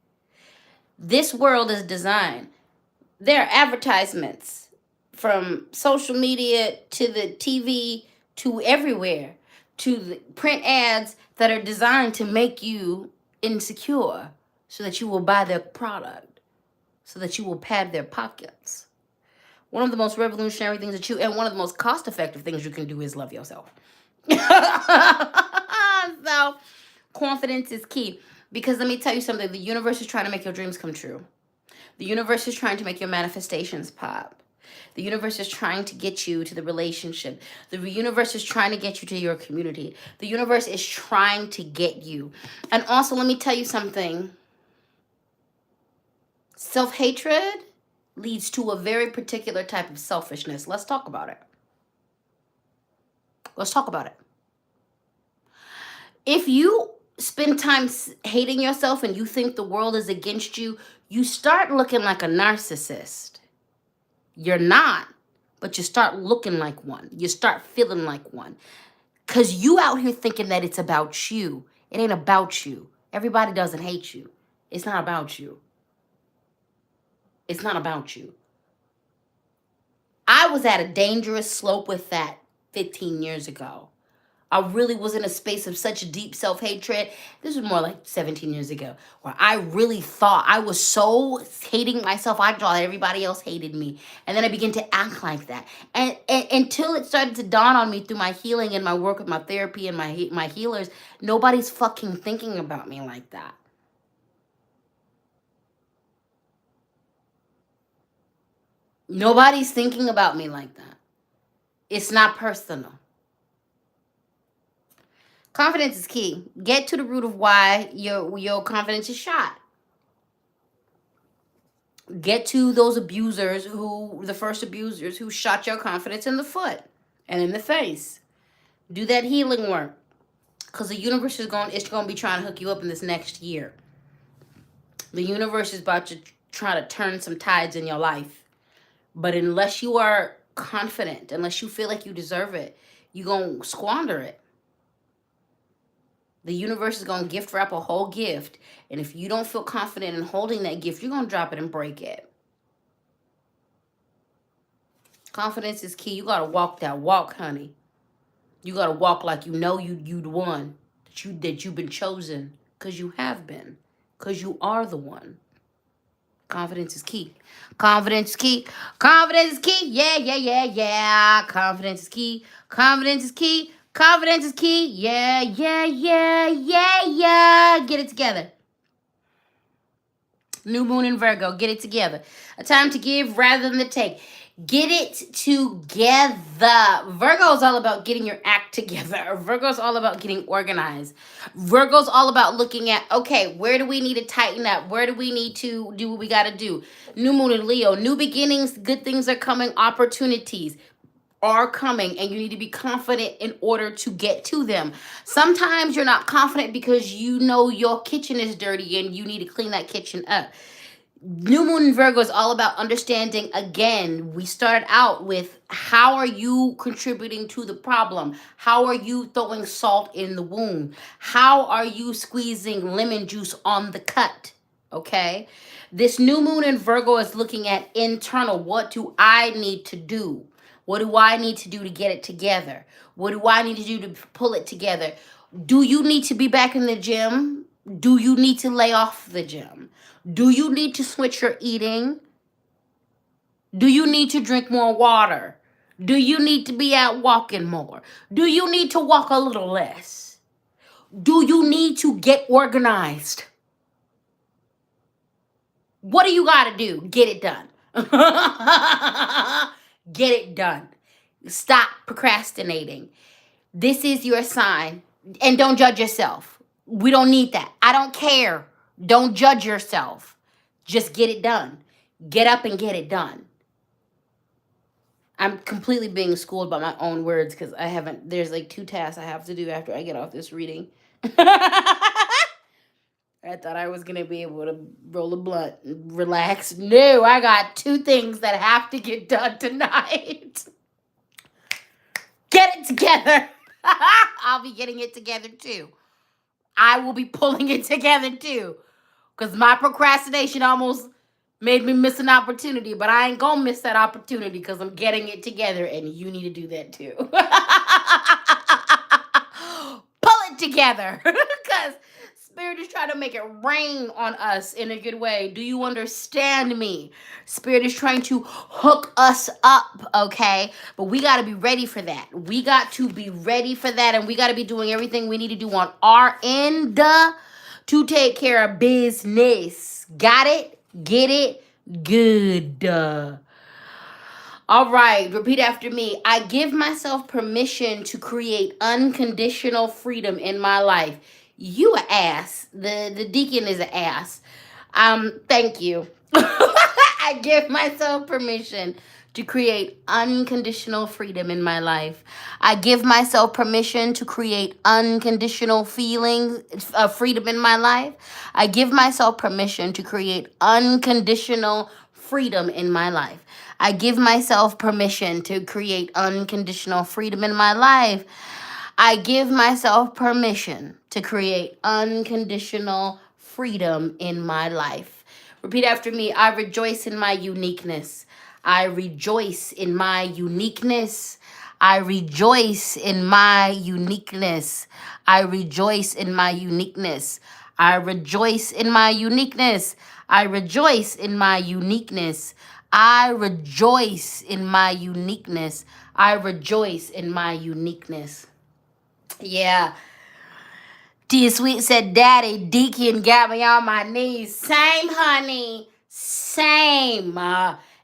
This world is designed. There are advertisements from social media to the TV to everywhere, to the print ads that are designed to make you insecure so that you will buy their product, so that you will pad their pockets. One of the most revolutionary things and one of the most cost-effective things you can do is love yourself. So, confidence is key. Because let me tell you something. The universe is trying to make your dreams come true. The universe is trying to make your manifestations pop. The universe is trying to get you to the relationship. The universe is trying to get you to your community. The universe is trying to get you. And also, let me tell you something. Self-hatred leads to a very particular type of selfishness. Let's talk about it. Let's talk about it. If you spend time hating yourself and you think the world is against you, you start looking like a narcissist. You're not, but you start looking like one. You start feeling like one. Because you out here thinking that it's about you. It ain't about you. Everybody doesn't hate you. It's not about you. It's not about you. I was at a dangerous slope with that 15 years ago. I really was in a space of such deep self-hatred. This was more like 17 years ago, where I really thought I was so hating myself. I thought everybody else hated me. And then I began to act like that. And until it started to dawn on me through my healing and my work with my therapy and my healers, nobody's fucking thinking about me like that. Nobody's thinking about me like that. It's not personal. Confidence is key. Get to the root of why your confidence is shot. Get to those abusers the first abusers who shot your confidence in the foot and in the face. Do that healing work. Because the universe is going to be trying to hook you up in this next year. The universe is about to try to turn some tides in your life. But unless you are confident, unless you feel like you deserve it, you're going to squander it. The universe is going to gift wrap a whole gift. And if you don't feel confident in holding that gift, you're going to drop it and break it. Confidence is key. You got to walk that walk, honey. You got to walk like you know you the one. That you've been chosen. Because you have been. Because you are the one. Confidence is key. Confidence is key. Confidence is key. Yeah, yeah, yeah, yeah. Confidence is key. Confidence is key. Confidence is key. Yeah, yeah, yeah, yeah, yeah. Get it together. New moon in Virgo. Get it together. A time to give rather than to take. Get it together. Virgo is all about getting your act together. Virgo is all about getting organized. Virgo is all about looking at, okay, where do we need to tighten up? Where do we need to do what we got to do? New moon in Leo. New beginnings. Good things are coming. Opportunities are coming, and you need to be confident in order to get to them. Sometimes you're not confident because you know your kitchen is dirty and you need to clean that kitchen up. New moon in Virgo is all about understanding. Again, we started out with how are you contributing to the problem? How are you throwing salt in the wound? How are you squeezing lemon juice on the cut? Okay? This new moon in Virgo is looking at internal. What do I need to do? What do I need to do to get it together? What do I need to do to pull it together? Do you need to be back in the gym? Do you need to lay off the gym? Do you need to switch your eating? Do you need to drink more water? Do you need to be out walking more? Do you need to walk a little less? Do you need to get organized? What do you got to do? Get it done. Get it done. Stop procrastinating. This is your sign. And don't judge yourself. We don't need that. I don't care. Don't judge yourself. Just get it done. Get up and get it done. I'm completely being schooled by my own words because there's like 2 tasks I have to do after I get off this reading. I thought I was going to be able to roll a blunt and relax. No, I got 2 things that have to get done tonight. Get it together. I'll be getting it together too. I will be pulling it together too. Because my procrastination almost made me miss an opportunity. But I ain't going to miss that opportunity because I'm getting it together. And you need to do that too. Pull it together. Because Spirit is trying to make it rain on us in a good way. Do you understand me? Spirit is trying to hook us up, okay? But we got to be ready for that. We got to be ready for that. And we got to be doing everything we need to do on our end to take care of business. Got it? Get it? Good. All right, repeat after me. I give myself permission to create unconditional freedom in my life. You an ass. The deacon is an ass. Thank you. I give myself permission to create unconditional freedom in my life. I give myself permission to create unconditional feelings of freedom in my life. I give myself permission to create unconditional freedom in my life. I give myself permission to create unconditional freedom in my life. I give myself permission to create unconditional freedom in my life. Repeat after me. I rejoice in my uniqueness. I rejoice in my uniqueness. I rejoice in my uniqueness. I rejoice in my uniqueness. I rejoice in my uniqueness. I rejoice in my uniqueness. I rejoice in my uniqueness. I rejoice in my uniqueness. Yeah. Tia Sweet said, Daddy, Deacon got me on my knees. Same, honey. Same.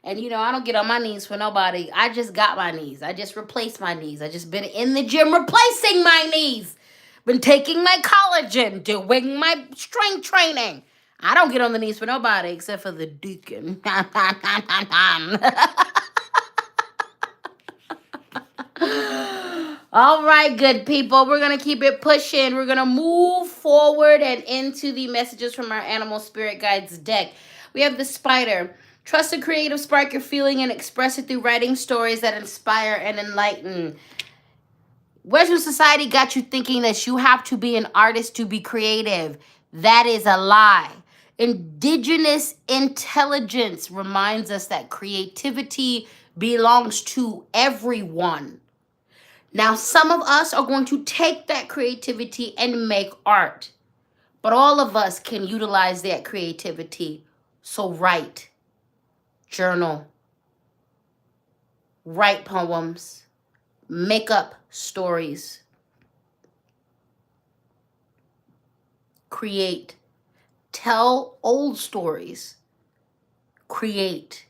And you know, I don't get on my knees for nobody. I just got my knees. I just replaced my knees. I just been in the gym replacing my knees. Been taking my collagen, doing my strength training. I don't get on the knees for nobody except for the deacon. All right, good people. We're going to keep it pushing. We're going to move forward and into the messages from our animal spirit guides deck. We have the spider. Trust the creative spark you're feeling and express it through writing stories that inspire and enlighten. Western society got you thinking that you have to be an artist to be creative. That is a lie. Indigenous intelligence reminds us that creativity belongs to everyone. Now, some of us are going to take that creativity and make art, but all of us can utilize that creativity. So write, journal, write poems, make up stories, create, tell old stories, create,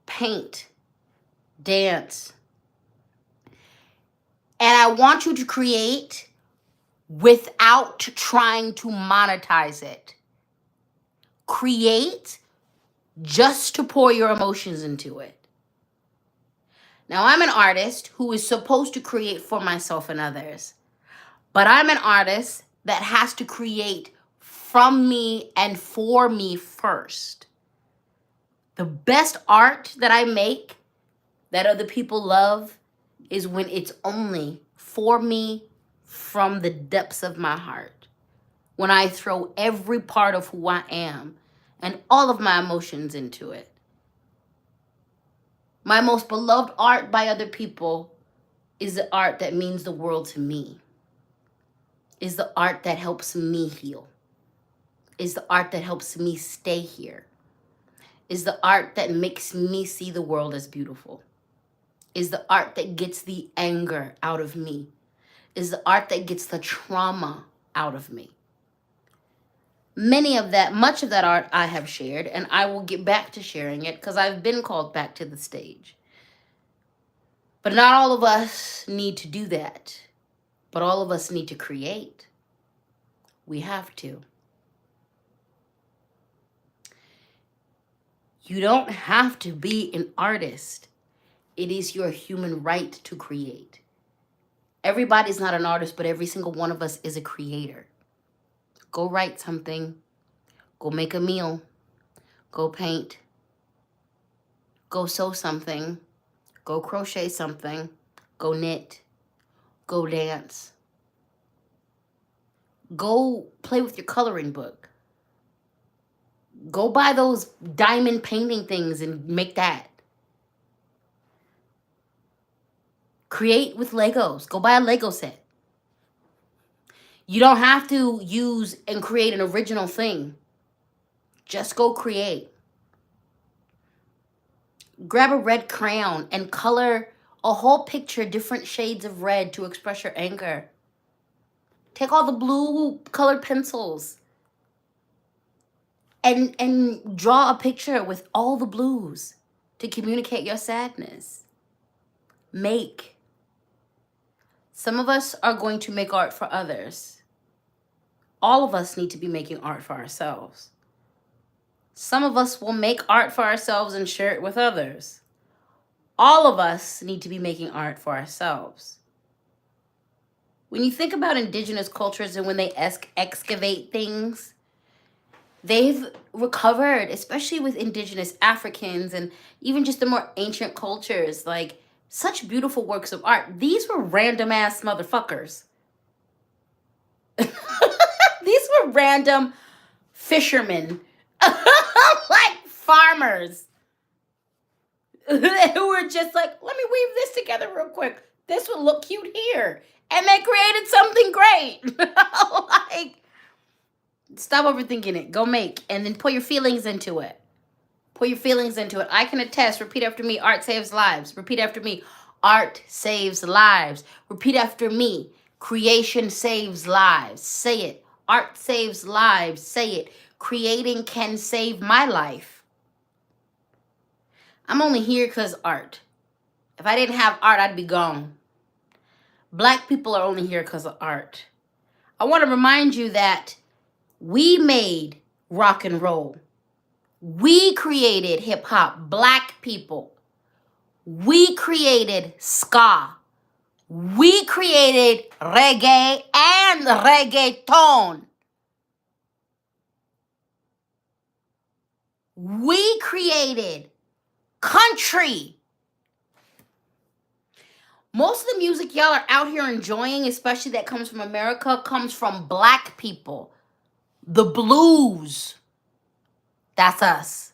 paint, dance. And I want you to create without trying to monetize it. Create just to pour your emotions into it. Now, I'm an artist who is supposed to create for myself and others. But I'm an artist that has to create from me and for me first. The best art that I make that other people love is when it's only for me from the depths of my heart. When I throw every part of who I am and all of my emotions into it. My most beloved art by other people is the art that means the world to me. Is the art that helps me heal. Is the art that helps me stay here. Is the art that makes me see the world as beautiful. Is the art that gets the anger out of me. Is the art that gets the trauma out of me. Much of that art I have shared, and I will get back to sharing it because I've been called back to the stage. But not all of us need to do that. But all of us need to create. We have to. You don't have to be an artist. It is your human right to create. Everybody's not an artist, but every single one of us is a creator. Go write something. Go make a meal. Go paint. Go sew something. Go crochet something. Go knit. Go dance. Go play with your coloring book. Go buy those diamond painting things and make that. Create with Legos. Go buy a Lego set. You don't have to use and create an original thing. Just go create. Grab a red crayon and color a whole picture, different shades of red to express your anger. Take all the blue colored pencils and draw a picture with all the blues to communicate your sadness. Make. Some of us are going to make art for others. All of us need to be making art for ourselves. Some of us will make art for ourselves and share it with others. All of us need to be making art for ourselves. When you think about indigenous cultures and when they excavate things, they've recovered, especially with indigenous Africans and even just the more ancient cultures, like such beautiful works of art. These were random ass motherfuckers. These were random fishermen, like farmers, who were just like, let me weave this together real quick. This would look cute here. And they created something great. Like, stop overthinking it. Go make. And then put your feelings into it. Put your feelings into it. I can attest. Repeat after me. Art saves lives. Repeat after me. Art saves lives. Repeat after me. Creation saves lives. Say it. Art saves lives. Say it. Creating can save my life. I'm only here because art. If I didn't have art, I'd be gone. Black people are only here because of art. I want to remind you that we made rock and roll. We created hip hop. Black people. We created ska. We created reggae and reggaeton. We created country. Most of the music y'all are out here enjoying, especially that comes from America, comes from black people. The blues. That's us.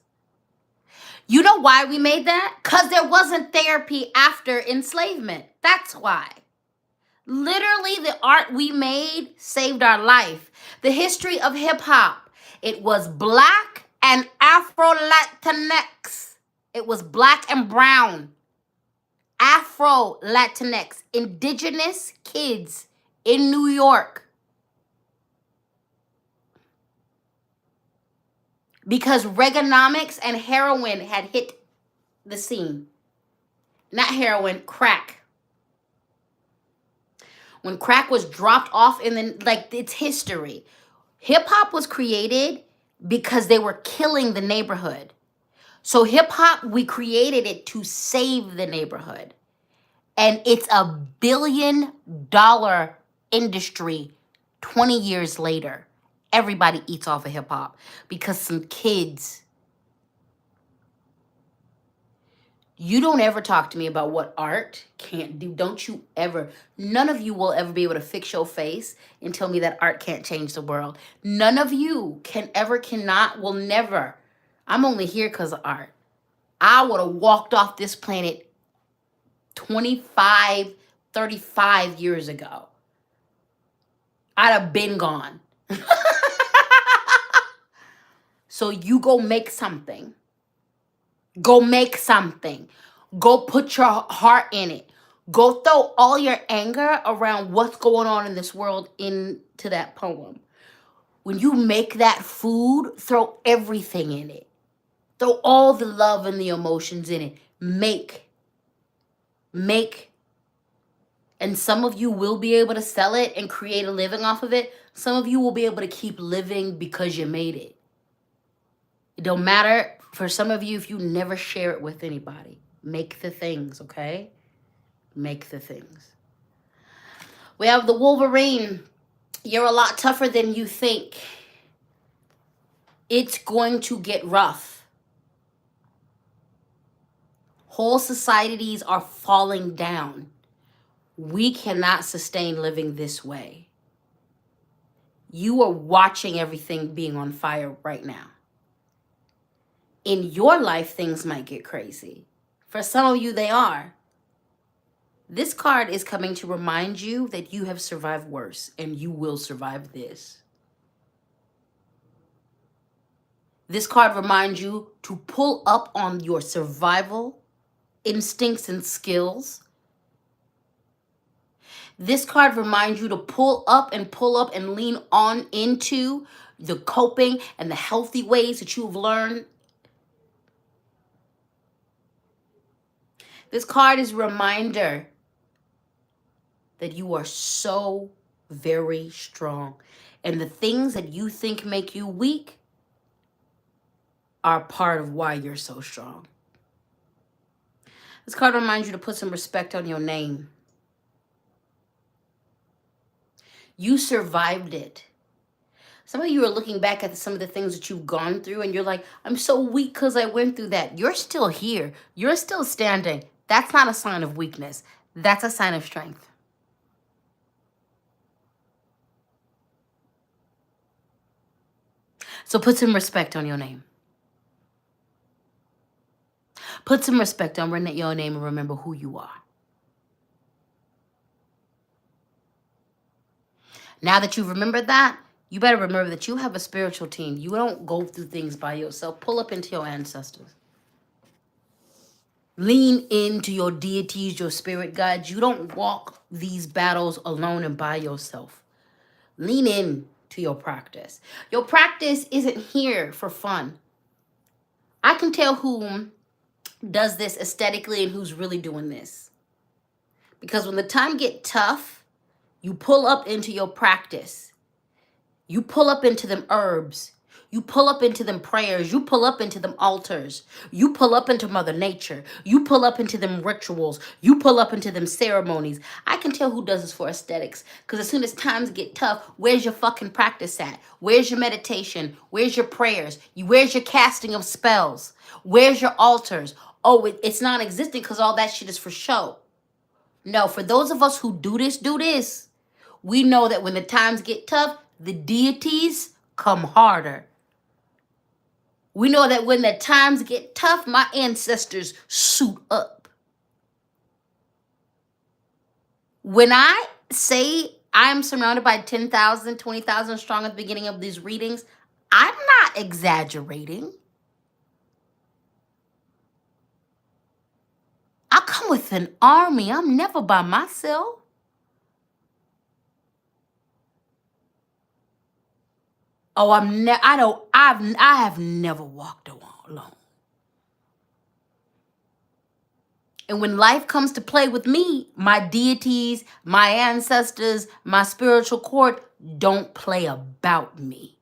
You know why we made that? Because there wasn't therapy after enslavement. That's why. Literally, the art we made saved our life. The history of hip-hop. It was black and Afro-Latinx. It was black and brown. Afro-Latinx, indigenous kids in New York. Because Reaganomics and heroin had hit the scene. Not heroin, crack. When crack was dropped off and then, like, it's history. Hip-hop was created because they were killing the neighborhood. So hip-hop, we created it to save the neighborhood. And it's a $1 billion industry 20 years later. Everybody eats off of hip-hop because some kids. You don't ever talk to me about what art can't do. Don't you ever. None of you will ever be able to fix your face and tell me that art can't change the world. None of you can ever, cannot, will never. I'm only here because of art. I would have walked off this planet 25, 35 years ago. I'd have been gone. So you go make something. Go make something. Go put your heart in it. Go throw all your anger around what's going on in this world into that poem. When you make that food, throw everything in it. Throw all the love and the emotions in it. Make. And some of you will be able to sell it and create a living off of it. Some of you will be able to keep living because you made it. It don't matter for some of you if you never share it with anybody. Make the things, okay? Make the things. We have the Wolverine. You're a lot tougher than you think. It's going to get rough. Whole societies are falling down. We cannot sustain living this way. You are watching everything being on fire right now. In your life, things might get crazy. For some of you, they are. This card is coming to remind you that you have survived worse and you will survive this. This card reminds you to pull up on your survival instincts and skills. This card reminds you to pull up and lean on into the coping and the healthy ways that you've learned. This card is a reminder that you are so very strong. And the things that you think make you weak are part of why you're so strong. This card reminds you to put some respect on your name. You survived it. Some of you are looking back at some of the things that you've gone through and you're like, I'm so weak because I went through that. You're still here. You're still standing. That's not a sign of weakness. That's a sign of strength. So put some respect on your name. Put some respect on your name and remember who you are. Now that you've remembered that, you better remember that you have a spiritual team. You don't go through things by yourself. Pull up into your ancestors. Lean into your deities, your spirit guides. You don't walk these battles alone and by yourself. Lean in to your practice. Your practice isn't here for fun. I can tell who does this aesthetically and who's really doing this. Because when the time get tough, you pull up into your practice. You pull up into them herbs. You pull up into them prayers. You pull up into them altars. You pull up into Mother Nature. You pull up into them rituals. You pull up into them ceremonies. I can tell who does this for aesthetics. Because as soon as times get tough, where's your fucking practice at? Where's your meditation? Where's your prayers? Where's your casting of spells? Where's your altars? Oh, it's non-existent because all that shit is for show. No, for those of us who do this. We know that when the times get tough, the deities come harder. We know that when the times get tough, my ancestors suit up. When I say I'm surrounded by 10,000, 20,000 strong at the beginning of these readings, I'm not exaggerating. I come with an army. I'm never by myself. Oh, I have never walked alone. And when life comes to play with me, my deities, my ancestors, my spiritual court don't play about me.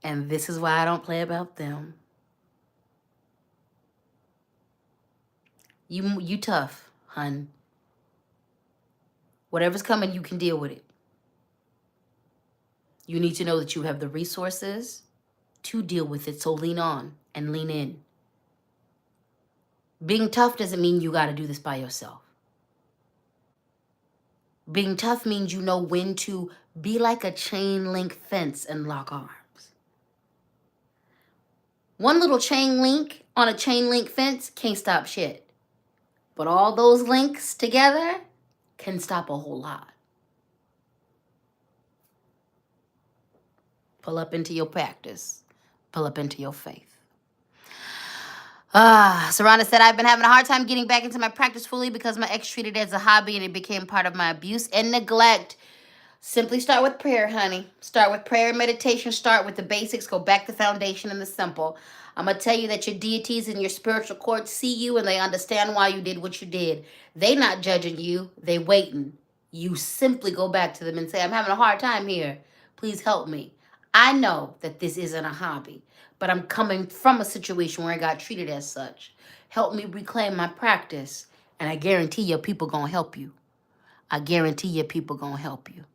And this is why I don't play about them. You tough, hun. Whatever's coming, you can deal with it. You need to know that you have the resources to deal with it. So lean on and lean in. Being tough doesn't mean you got to do this by yourself. Being tough means you know when to be like a chain link fence and lock arms. One little chain link on a chain link fence can't stop shit. But all those links together can stop a whole lot. Pull up into your practice. Pull up into your faith. Sarana said, I've been having a hard time getting back into my practice fully because my ex treated it as a hobby and it became part of my abuse and neglect. Simply start with prayer, honey. Start with prayer and meditation. Start with the basics. Go back to the foundation and the simple. I'm going to tell you that your deities and your spiritual court see you and they understand why you did what you did. They not judging you. They waiting. You simply go back to them and say, I'm having a hard time here. Please help me. I know that this isn't a hobby, but I'm coming from a situation where I got treated as such. Help me reclaim my practice, and I guarantee your people gonna help you. I guarantee your people gonna help you.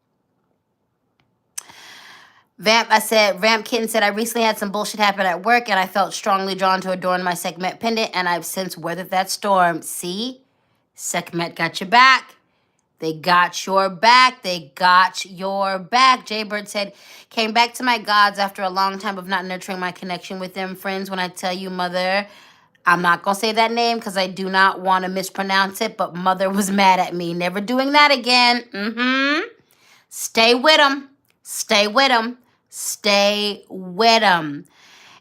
Vamp Kitten said, I recently had some bullshit happen at work, and I felt strongly drawn to adorn my Sekhmet pendant, and I've since weathered that storm. See? Sekhmet got your back. They got your back. They got your back. Jaybird said, came back to my gods after a long time of not nurturing my connection with them. Friends, when I tell you, Mother, I'm not going to say that name because I do not want to mispronounce it, but Mother was mad at me. Never doing that again. Stay with them. Stay with them. Stay with them.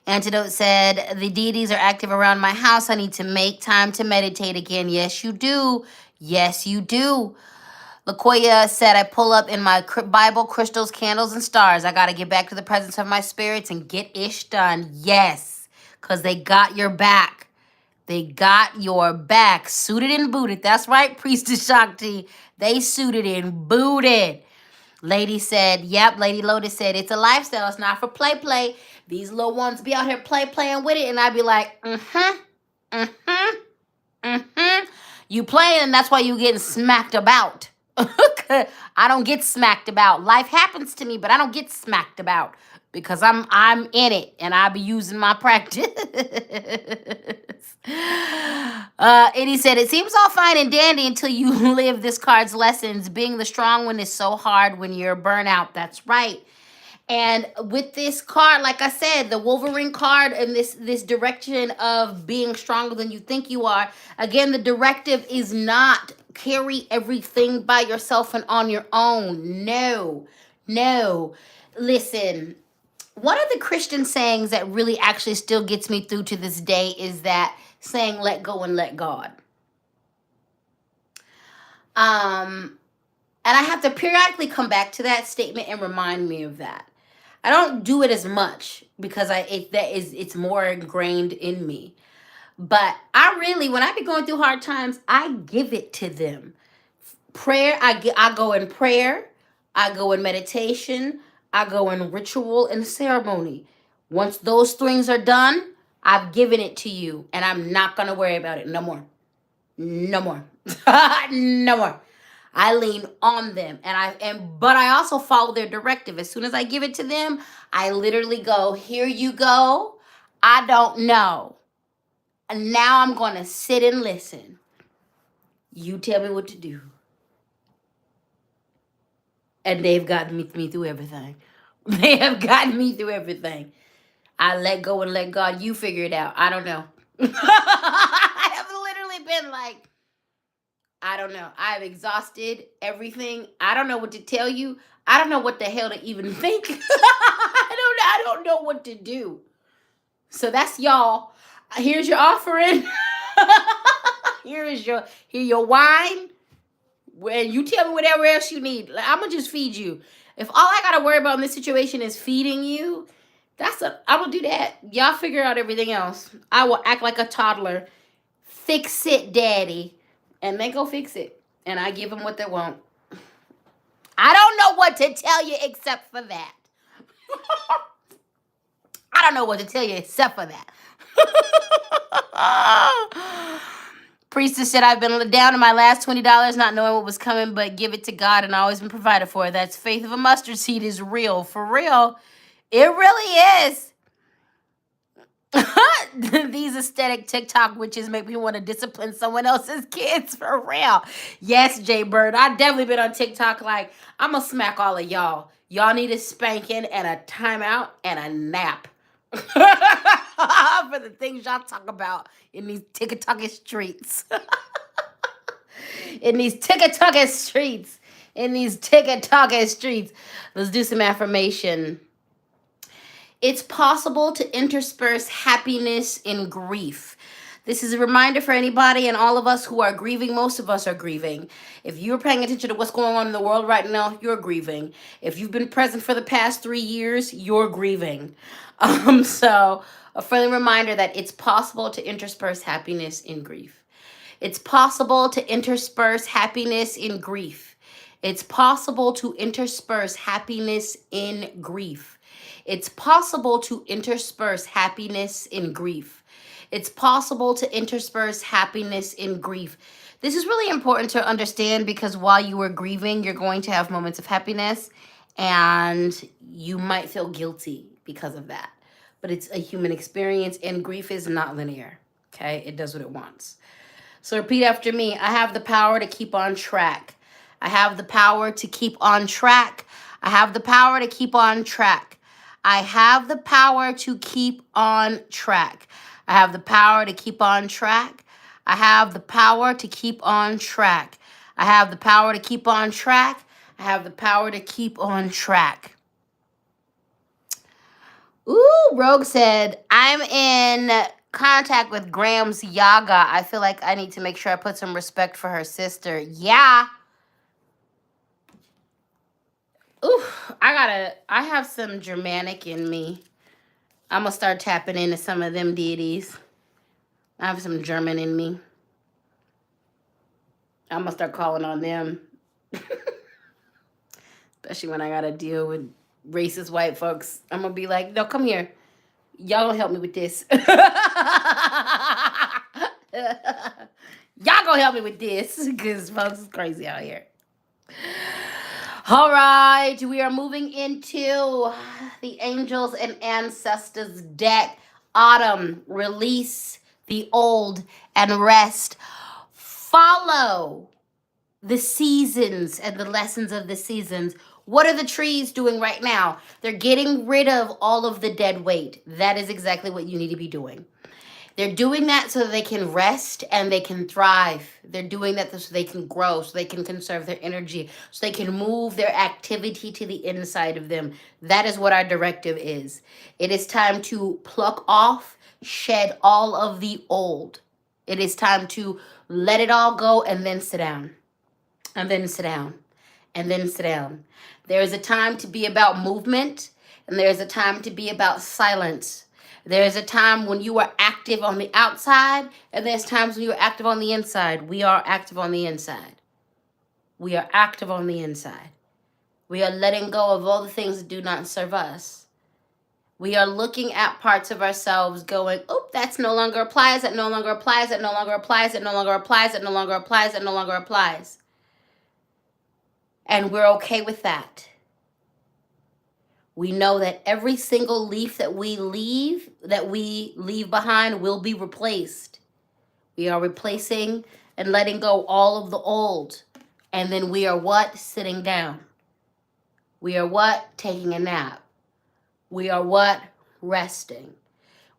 Antidote said, the deities are active around my house. I need to make time to meditate again. Yes, you do. Yes, you do. LaKoya said, I pull up in my Bible, crystals, candles, and stars. I got to get back to the presence of my spirits and get ish done. Yes, because they got your back. They got your back. Suited and booted. That's right, Priestess Shakti. They suited and booted. Lady said, yep. Lady Lotus said, it's a lifestyle. It's not for play. These little ones be out here playing with it. And I'd be like, You playing, and that's why you getting smacked about. I don't get smacked about. Life happens to me, but I don't get smacked about because I'm in it and I be using my practice. Eddie said, it seems all fine and dandy until you live this card's lessons. Being the strong one is so hard when you're burnout. That's right. And with this card, like I said, the Wolverine card and this direction of being stronger than you think you are. Again, the directive is not carry everything by yourself and on your own. No, no. Listen, one of the Christian sayings that really actually still gets me through to this day is that saying, let go and let God. And I have to periodically come back to that statement and remind me of that. I don't do it as much because it's more ingrained in me. But I really, when I be going through hard times, I give it to them. Prayer, I go in prayer, I go in meditation, I go in ritual and ceremony. Once those things are done, I've given it to you, and I'm not gonna worry about it no more. No more. No more. I lean on them, but I also follow their directive. As soon as I give it to them, I literally go, here you go. I don't know. And now I'm going to sit and listen. You tell me what to do. And they've gotten me through everything. They have gotten me through everything. I let go and let God. You figure it out. I don't know. I have literally been like, I don't know. I've exhausted everything. I don't know what to tell you. I don't know what the hell to even think. I don't know what to do. So that's y'all. Here's your offering. Here's your wine. When you tell me whatever else you need, I'm gonna just feed you. If all I gotta worry about in this situation is feeding you, I'm gonna do that. Y'all figure out everything else. I will act like a toddler. Fix it, daddy. And they go fix it. And I give them what they want. I don't know what to tell you except for that. I don't know what to tell you except for that. Priestess said, I've been down to my last $20 not knowing what was coming, but give it to God and always been provided for. That's faith of a mustard seed is real. For real. It really is. These aesthetic TikTok witches make me want to discipline someone else's kids for real. Yes, Jay Bird. I definitely been on TikTok like, I'm going to smack all of y'all. Y'all need a spanking and a timeout and a nap. For the things y'all talk about in these TikTok streets. In these TikTok streets. In these TikTok streets. Let's do some affirmation. It's possible to intersperse happiness in grief. This is a reminder for anybody and all of us who are grieving. Most of us are grieving. If you're paying attention to what's going on in the world right now, you're grieving. If you've been present for the past 3 years, you're grieving. So a friendly reminder that it's possible to intersperse happiness in grief. It's possible to intersperse happiness in grief. It's possible to intersperse happiness in grief. It's possible to intersperse happiness in grief. It's possible to intersperse happiness in grief. This is really important to understand because while you are grieving, you're going to have moments of happiness and you might feel guilty because of that. But it's a human experience and grief is not linear. Okay? It does what it wants. So repeat after me. I have the power to keep on track. I have the power to keep on track. I have the power to keep on track. I have the power to keep on track. I have the power to keep on track. I have the power to keep on track. I have the power to keep on track. I have the power to keep on track. Ooh, Rogue said, I'm in contact with Graham's Yaga. I feel like I need to make sure I put some respect for her sister. Yeah. Ooh, I have some Germanic in me. I'm going to start tapping into some of them deities. I have some German in me. I'm going to start calling on them. Especially when I got to deal with racist white folks. I'm going to be like, no, come here. Y'all going to help me with this. Y'all going to help me with this. Because folks is crazy out here. All right, we are moving into the Angels and Ancestors deck. Autumn, release the old and rest. Follow the seasons and the lessons of the seasons. What are the trees doing right now? They're getting rid of all of the dead weight. That is exactly what you need to be doing. They're doing that so that they can rest and they can thrive. They're doing that so they can grow, so they can conserve their energy, so they can move their activity to the inside of them. That is what our directive is. It is time to pluck off, shed all of the old. It is time to let it all go and then sit down. And then sit down. And then sit down. There is a time to be about movement, and there is a time to be about silence. There is a time when you are active on the outside, and there's times when you are active on the inside. We are active on the inside. We are active on the inside. We are letting go of all the things that do not serve us. We are looking at parts of ourselves going, oh, that's no longer applies, that no longer applies, that no longer applies, that no longer applies, that no longer applies, that no longer applies. And we're okay with that. We know that every single leaf that we leave behind will be replaced. We are replacing and letting go all of the old. And then we are what? Sitting down. We are what? Taking a nap. We are what? Resting.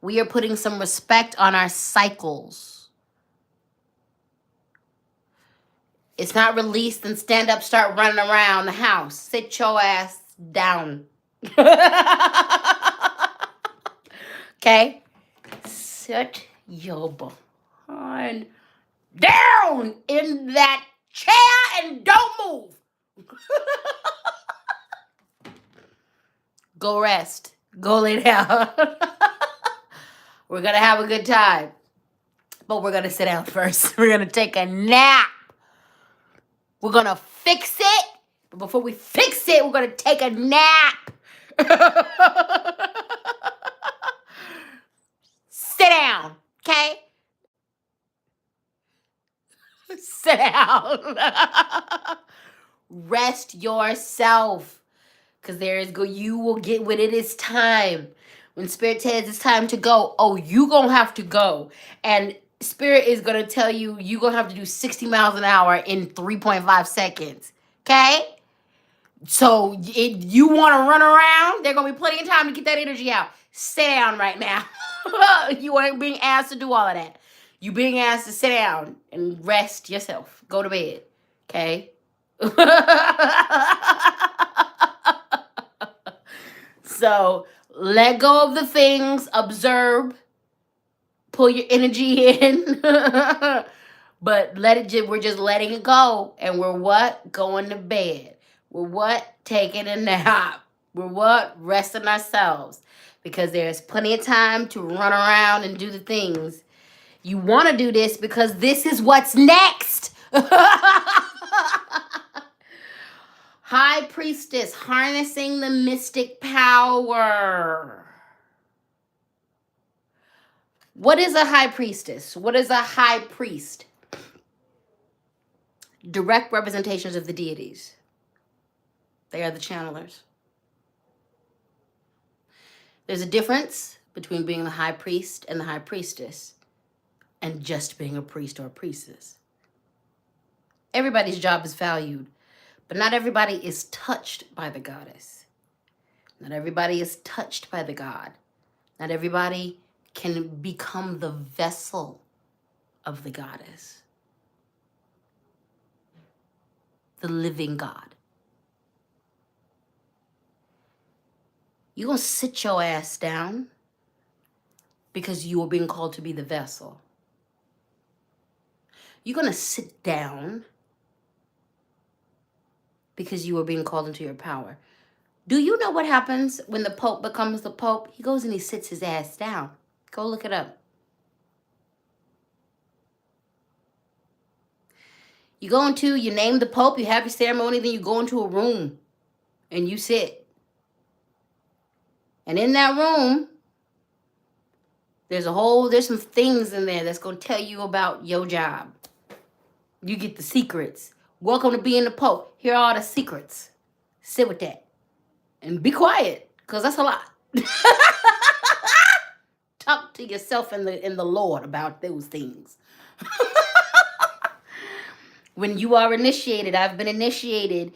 We are putting some respect on our cycles. It's not release, then stand up, start running around the house. Sit your ass down. Okay? Sit your behind down in that chair and don't move. Go rest. Go lay down. We're going to have a good time. But we're going to sit down first. We're going to take a nap. We're going to fix it. But before we fix it, we're going to take a nap. Sit down, okay? Sit down. Rest yourself. Because you will get when it is time. When Spirit says it's time to go, oh, you going to have to go. And Spirit is going to tell you, you're going to have to do 60 miles an hour in 3.5 seconds. Okay? So if you want to run around, there's going to be plenty of time to get that energy out. Sit down right now. You ain't being asked to do all of that. You being asked to sit down and rest yourself. Go to bed. Okay? So let go of the things. Observe. Pull your energy in. But we're just letting it go. And we're what? Going to bed. We're what? Taking a nap. We're what? Resting ourselves. Because there's plenty of time to run around and do the things. You want to do this because this is what's next. High Priestess, harnessing the mystic power. What is a High Priestess? What is a High Priest? Direct representations of the deities. They are the channelers. There's a difference between being the High Priest and the High Priestess and just being a priest or a priestess. Everybody's job is valued, but not everybody is touched by the goddess. Not everybody is touched by the god. Not everybody can become the vessel of the goddess. The living God. You're going to sit your ass down because you are being called to be the vessel. You're going to sit down because you are being called into your power. Do you know what happens when the Pope becomes the Pope? He goes and he sits his ass down. Go look it up. You name the Pope, you have your ceremony, then you go into a room and you sit. And in that room, there's some things in there that's going to tell you about your job. You get the secrets. Welcome to being the Pope. Here are all the secrets. Sit with that. And be quiet, because that's a lot. Talk to yourself and the Lord about those things. When you are initiated, I've been initiated.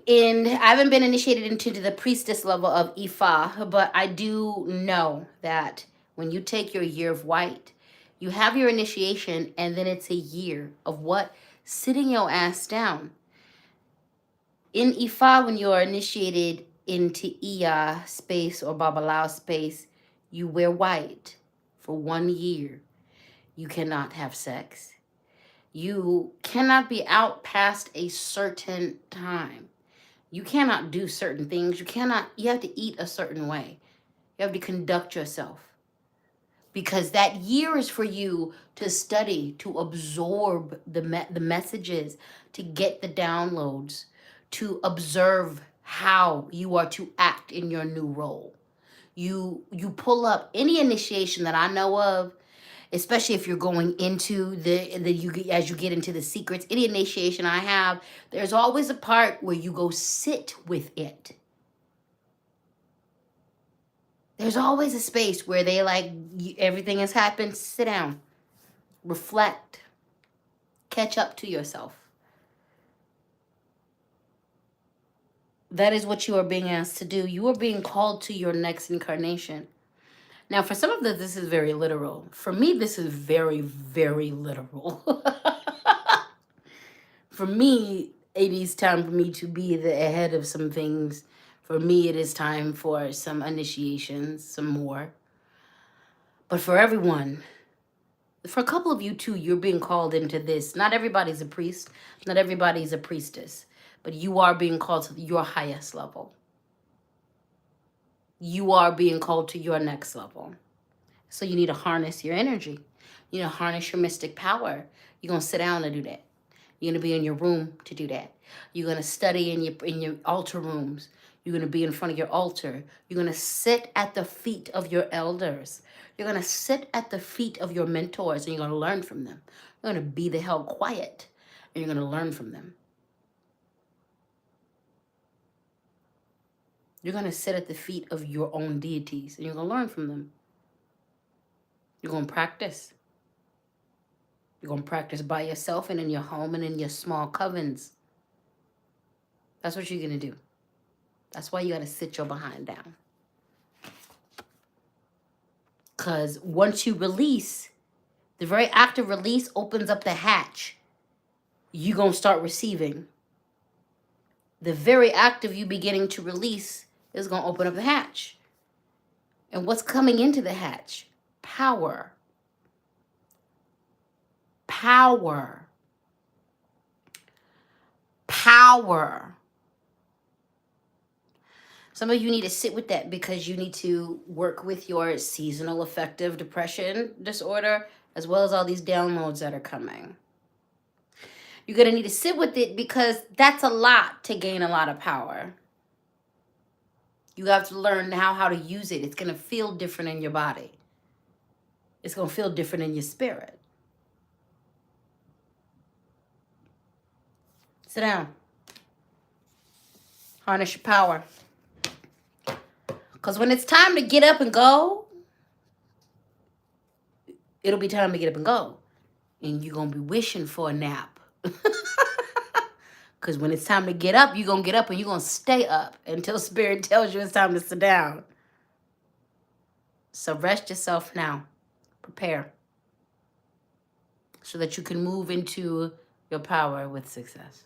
And I haven't been initiated into the priestess level of Ifa, but I do know that when you take your year of white, you have your initiation, and then it's a year of what? Sitting your ass down. In Ifa, when you are initiated into Iya space or Babalao space, you wear white for 1 year. You cannot have sex. You cannot be out past a certain time. You cannot do certain things. You have to eat a certain way. You have to conduct yourself. Because that year is for you to study, to absorb the messages, to get the downloads, to observe how you are to act in your new role. You pull up any initiation that I know of, especially if you're going into as you get into the secrets, any initiation I have, there's always a part where you go sit with it. There's always a space where they like, everything has happened, sit down, reflect, catch up to yourself. That is what you are being asked to do. You are being called to your next incarnation. Now, for some of this is very literal. For me, this is very, very literal. For me, it is time for me to be the ahead of some things. For me, it is time for some initiations, some more. But for everyone, for a couple of you too, you're being called into this. Not everybody's a priest. Not everybody's a priestess. But you are being called to your highest level. You are being called to your next level. So you need to harness your energy. You need to harness your mystic power. You're going to sit down to do that. You're going to be in your room to do that. You're going to study in your altar rooms. You're going to be in front of your altar. You're going to sit at the feet of your elders. You're going to sit at the feet of your mentors, and you're going to learn from them. You're going to be the hell quiet, and you're going to learn from them. You're going to sit at the feet of your own deities, and you're going to learn from them. You're going to practice. You're going to practice by yourself and in your home and in your small covens. That's what you're going to do. That's why you got to sit your behind down. Because once you release, the very act of release opens up the hatch. You're going to start receiving. The very act of you beginning to release is going to open up the hatch. And what's coming into the hatch? Power. Power. Power. Some of you need to sit with that because you need to work with your seasonal affective depression disorder, as well as all these downloads that are coming. You're going to need to sit with it because that's a lot to gain a lot of power. You have to learn how to use it. It's going to feel different in your body. It's going to feel different in your spirit. Sit down. Harness your power. Because when it's time to get up and go, it'll be time to get up and go. And you're going to be wishing for a nap. Because when it's time to get up, you're going to get up and you're going to stay up until Spirit tells you it's time to sit down. So rest yourself now. Prepare. So that you can move into your power with success.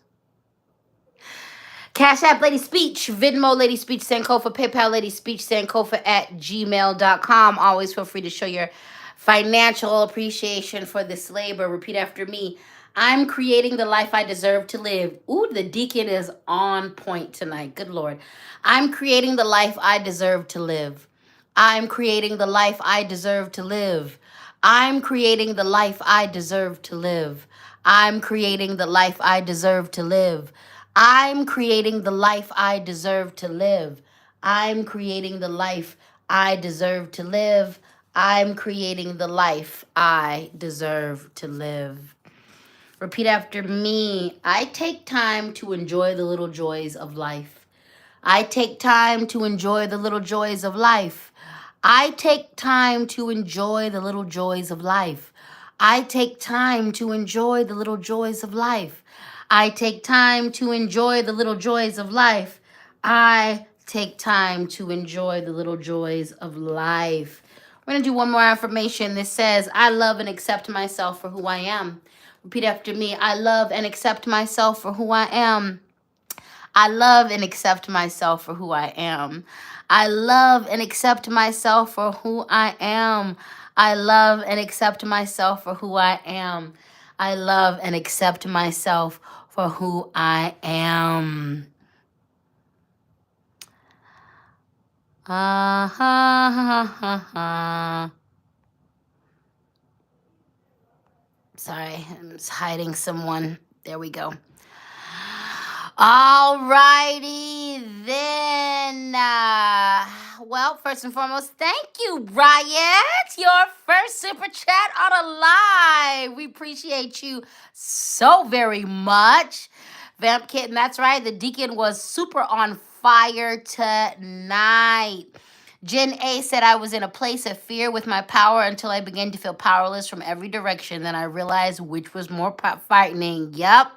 Cash App LadySpeech, Venmo LadySpeech, Sankofa, PayPal LadySpeech, Sankofa @gmail.com. Always feel free to show your financial appreciation for this labor. Repeat after me. I'm creating the life I deserve to live. Ooh, the deacon is on point tonight. Good Lord. I'm creating the life I deserve to live. I'm creating the life I deserve to live. I'm creating the life I deserve to live. I'm creating the life I deserve to live. I'm creating the life I deserve to live. I'm creating the life I deserve to live. I'm creating the life I deserve to live. Repeat after me. I take time to enjoy the little joys of life. I take time to enjoy the little joys of life. I take time to enjoy the little joys of life. I take time to enjoy the little joys of life. I take time to enjoy the little joys of life. I take time to enjoy the little joys of life. We're going to do one more affirmation. This says, I love and accept myself for who I am. Repeat after me. I love and accept myself for who I am. I love and accept myself for who I am. I love and accept myself for who I am. I love and accept myself for who I am. I love and accept myself for who I am. Ha ha ha ha. Sorry, I'm just hiding someone. There we go. All righty then. Well, first and foremost, thank you, Riot. Your first super chat on a live. We appreciate you so very much. Vamp Kitten, that's right. The Deacon was super on fire tonight. Jen A said, I was in a place of fear with my power until I began to feel powerless from every direction. Then I realized which was more frightening. Yep.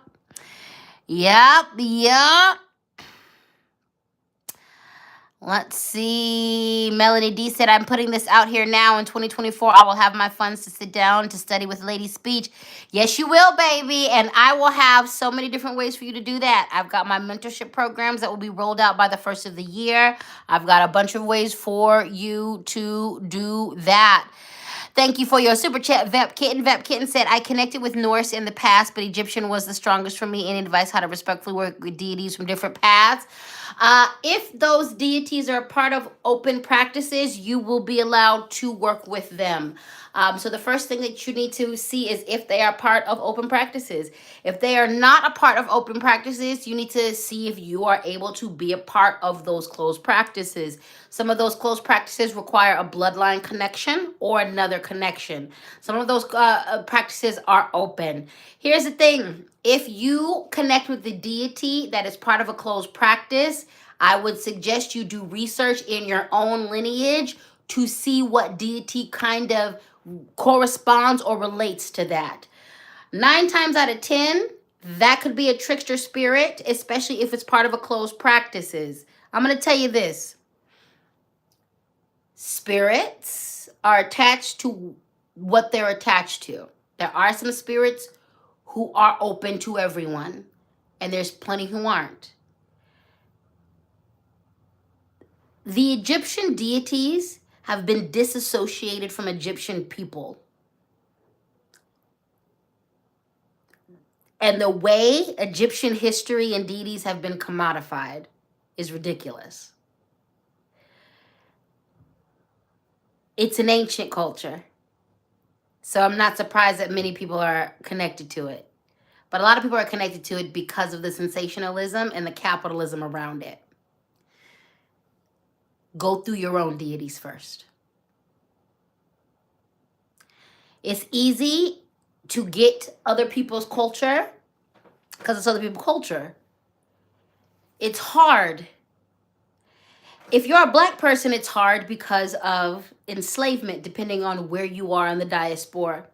Let's see. Melanie D said, I'm putting this out here now in 2024. I will have my funds to sit down to study with LadySpeech. Yes, you will, baby. And I will have so many different ways for you to do that. I've got my mentorship programs that will be rolled out by the first of the year. I've got a bunch of ways for you to do that. Thank you for your super chat, Vep Kitten. Vep Kitten said, I connected with Norse in the past, but Egyptian was the strongest for me. Any advice how to respectfully work with deities from different paths? If those deities are part of open practices, you will be allowed to work with them. So the first thing that you need to see is if they are part of open practices. If they are not a part of open practices, you need to see if you are able to be a part of those closed practices. Some of those closed practices require a bloodline connection or another connection. Some of those practices are open. Here's the thing. If you connect with the deity that is part of a closed practice, I would suggest you do research in your own lineage to see what deity kind of corresponds or relates to that. 9 times out of 10, that could be a trickster spirit, especially if it's part of a closed practices. I'm going to tell you this. Spirits are attached to what they're attached to. There are some spirits who are open to everyone, and there's plenty who aren't. The Egyptian deities have been disassociated from Egyptian people. And the way Egyptian history and deities have been commodified is ridiculous. It's an ancient culture. So I'm not surprised that many people are connected to it. But a lot of people are connected to it because of the sensationalism and the capitalism around it. Go through your own deities first. It's easy to get other people's culture because it's other people's culture. It's hard. If you're a Black person, it's hard because of enslavement, depending on where you are in the diaspora.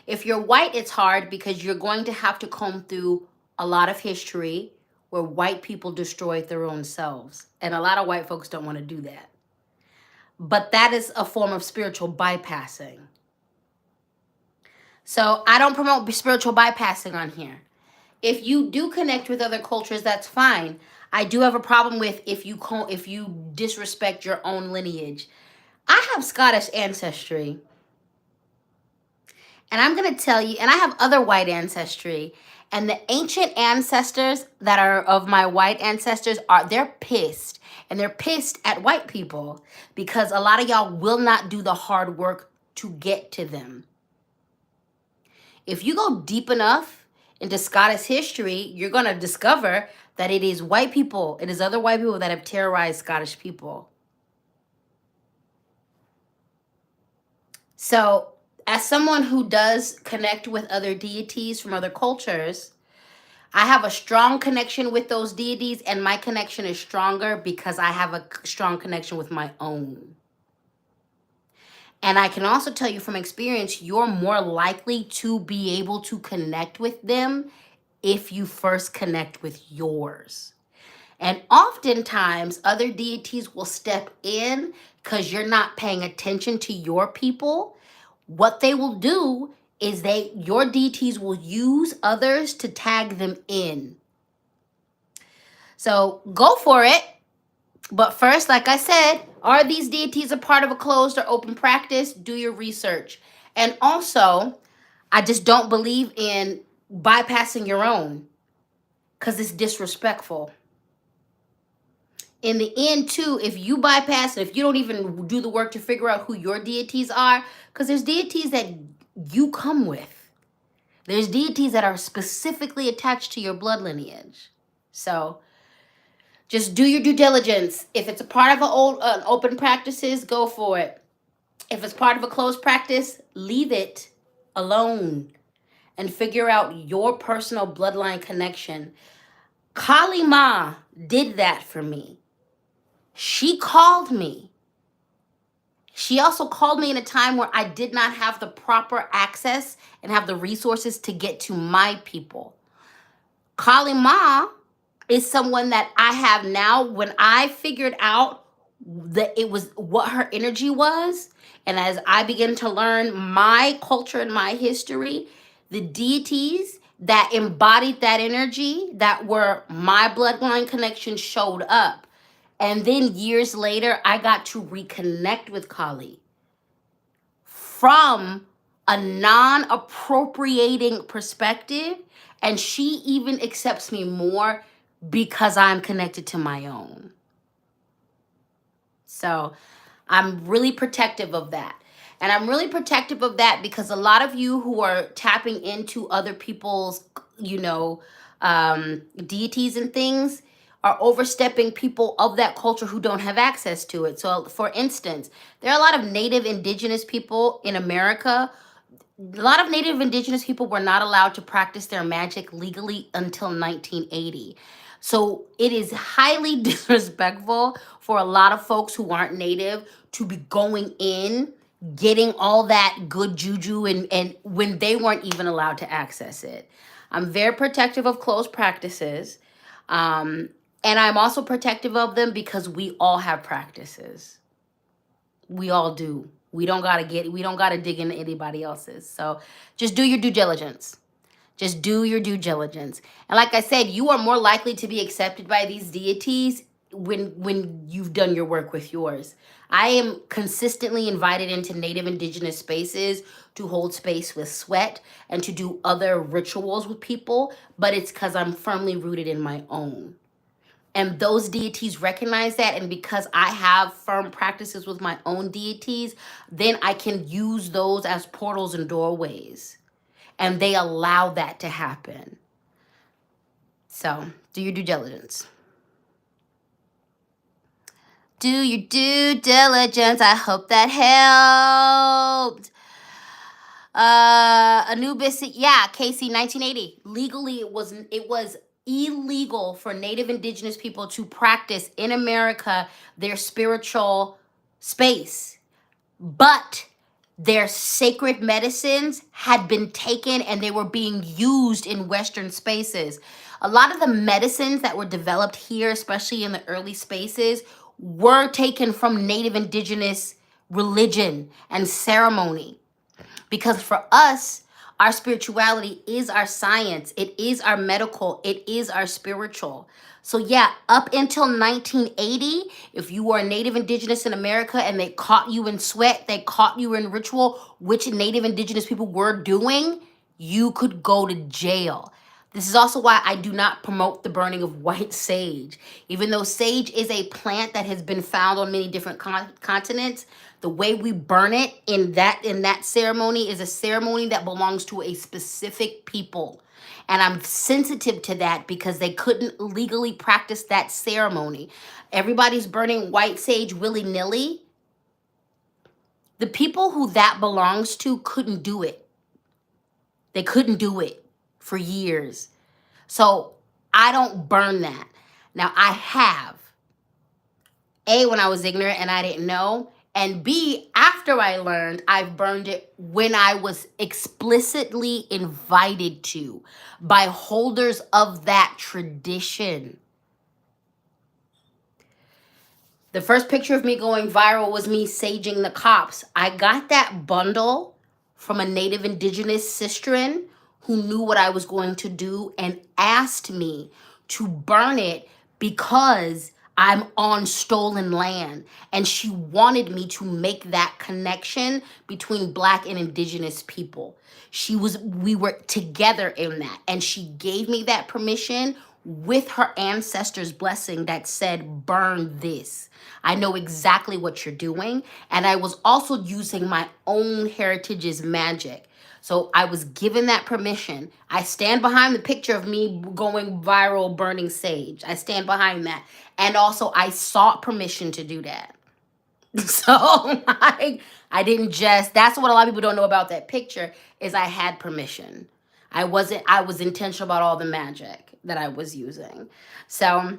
If you're white, it's hard because you're going to have to comb through a lot of history where white people destroyed their own selves. And a lot of white folks don't want to do that. But that is a form of spiritual bypassing. So I don't promote spiritual bypassing on here. If you do connect with other cultures, that's fine. I do have a problem with if you disrespect your own lineage. I have Scottish ancestry. And I'm going to tell you, and I have other white ancestry. And the ancient ancestors that are of my white ancestors, they're pissed. And they're pissed at white people because a lot of y'all will not do the hard work to get to them. If you go deep enough into Scottish history, you're going to discover that it is white people, it is other white people that have terrorized Scottish people. So, as someone who does connect with other deities from other cultures, I have a strong connection with those deities, and my connection is stronger because I have a strong connection with my own. And I can also tell you from experience, you're more likely to be able to connect with them if you first connect with yours. And oftentimes, other deities will step in because you're not paying attention to your people. What they will do is your deities will use others to tag them in. So go for it. But first, like I said, are these deities a part of a closed or open practice? Do your research. And also, I just don't believe in bypassing your own because it's disrespectful. In the end, too, if you bypass it, if you don't even do the work to figure out who your deities are, because there's deities that you come with. There's deities that are specifically attached to your blood lineage. So just do your due diligence. If it's a part of an open practices, go for it. If it's part of a closed practice, leave it alone and figure out your personal bloodline connection. Kali Ma did that for me. She called me. She also called me in a time where I did not have the proper access and have the resources to get to my people. Kali Ma is someone that I have now. When I figured out that it was what her energy was, and as I began to learn my culture and my history, the deities that embodied that energy, that were my bloodline connection, showed up. And then years later, I got to reconnect with Kali from a non-appropriating perspective. And she even accepts me more because I'm connected to my own. So I'm really protective of that. And I'm really protective of that because a lot of you who are tapping into other people's, deities and things are overstepping people of that culture who don't have access to it. So for instance, there are a lot of native indigenous people in America. A lot of native indigenous people were not allowed to practice their magic legally until 1980. So it is highly disrespectful for a lot of folks who aren't native to be going in, getting all that good juju and when they weren't even allowed to access it. I'm very protective of closed practices. And I'm also protective of them because we all have practices. We all do. We don't gotta dig into anybody else's. So just do your due diligence. Just do your due diligence. And like I said, you are more likely to be accepted by these deities when you've done your work with yours. I am consistently invited into native indigenous spaces to hold space with sweat and to do other rituals with people, but it's because I'm firmly rooted in my own. And those deities recognize that. And because I have firm practices with my own deities, then I can use those as portals and doorways. And they allow that to happen. So do your due diligence. Do your due diligence. I hope that helped. Anubis, yeah, Casey, 1980. Legally, it was illegal for native indigenous people to practice in America their spiritual space. But their sacred medicines had been taken and they were being used in Western spaces. A lot of the medicines that were developed here, especially in the early spaces, were taken from native indigenous religion and ceremony. Because for us, our spirituality is our science. It is our medical. It is our spiritual. So yeah, up until 1980, if you were a native indigenous in America and they caught you in sweat, they caught you in ritual, which native indigenous people were doing, you could go to jail. This is also why I do not promote the burning of white sage. Even though sage is a plant that has been found on many different continents, the way we burn it in that ceremony is a ceremony that belongs to a specific people. And I'm sensitive to that because they couldn't legally practice that ceremony. Everybody's burning white sage willy-nilly. The people who that belongs to couldn't do it. They couldn't do it for years. So I don't burn that. Now I have. When I was ignorant and I didn't know. And B, after I learned, I've burned it when I was explicitly invited to by holders of that tradition. The first picture of me going viral was me saging the cops. I got that bundle from a native indigenous sisterin who knew what I was going to do and asked me to burn it because I'm on stolen land. And she wanted me to make that connection between Black and indigenous people. We were together in that. And she gave me that permission with her ancestors' blessing that said, burn this. I know exactly what you're doing. And I was also using my own heritage's magic. So I was given that permission. I stand behind the picture of me going viral burning sage. I stand behind that. And also I sought permission to do that. So I didn't just, that's what a lot of people don't know about that picture, is I had permission. I was intentional about all the magic that I was using. So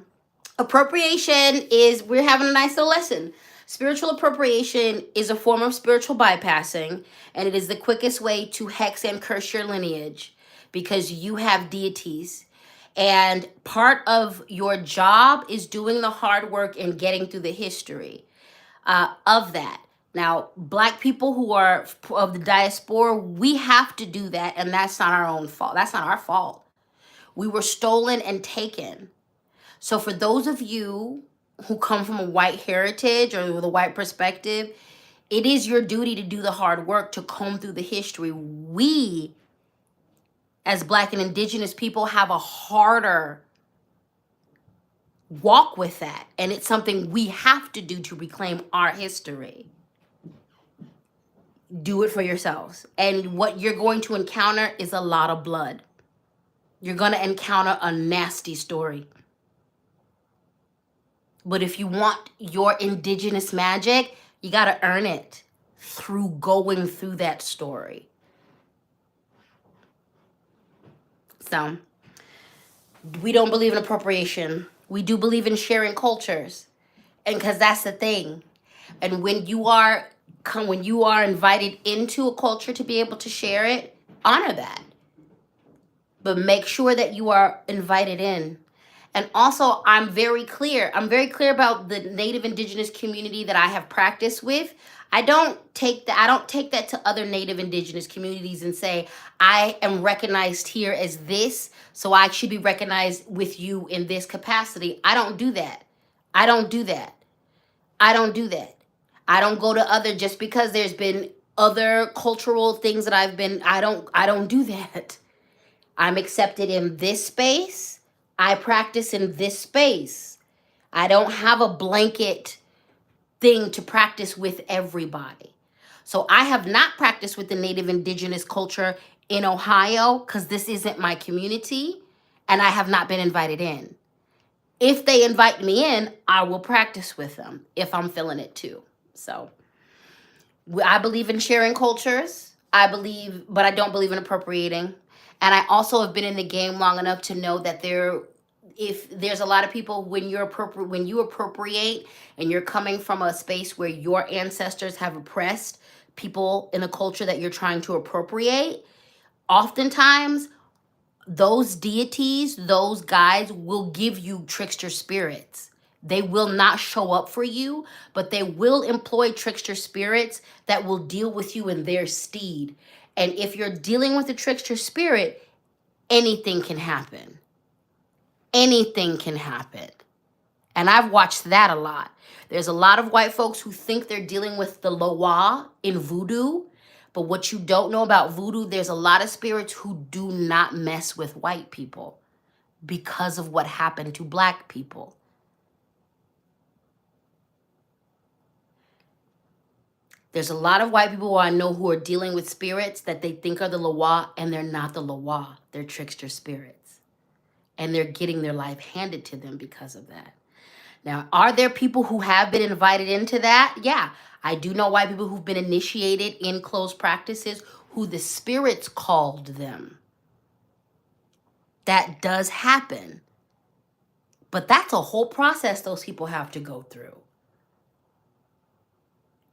appropriation is, we're having a nice little lesson. Spiritual appropriation is a form of spiritual bypassing, and it is the quickest way to hex and curse your lineage because you have deities. And part of your job is doing the hard work and getting through the history of that. Now, Black people who are of the diaspora, we have to do that, and that's not our own fault. That's not our fault. We were stolen and taken. So for those of you who come from a white heritage or with a white perspective, it is your duty to do the hard work to comb through the history. We, as Black and indigenous people, have a harder walk with that. And it's something we have to do to reclaim our history. Do it for yourselves. And what you're going to encounter is a lot of blood. You're going to encounter a nasty story. But if you want your indigenous magic, you got to earn it through going through that story. So, we don't believe in appropriation. We do believe in sharing cultures. And because that's the thing. And when you are invited into a culture to be able to share it, honor that. But make sure that you are invited in. And also, I'm very clear about the Native Indigenous community that I have practiced with. I don't take that to other Native Indigenous communities and say, I am recognized here as this, so I should be recognized with you in this capacity. I don't do that. I don't do that. I don't go to other, just because there's been other cultural things that I don't do that. I'm accepted in this space. I practice in this space. I don't have a blanket thing to practice with everybody. So I have not practiced with the Native Indigenous culture in Ohio because this isn't my community, and I have not been invited in. If they invite me in, I will practice with them if I'm feeling it too. So I believe in sharing cultures. But I don't believe in appropriating. And I also have been in the game long enough to know that if there's a lot of people, when you appropriate and you're coming from a space where your ancestors have oppressed people in a culture that you're trying to appropriate, oftentimes those deities, those guides will give you trickster spirits. They will not show up for you, but they will employ trickster spirits that will deal with you in their stead. And if you're dealing with a trickster spirit, anything can happen. Anything can happen. And I've watched that a lot. There's a lot of white folks who think they're dealing with the Loa in voodoo. But what you don't know about voodoo, there's a lot of spirits who do not mess with white people because of what happened to Black people. There's a lot of white people who I know who are dealing with spirits that they think are the Loa, and they're not the Loa. They're trickster spirits. And they're getting their life handed to them because of that. Now, are there people who have been invited into that? Yeah. I do know white people who've been initiated in closed practices who the spirits called them. That does happen. But that's a whole process those people have to go through.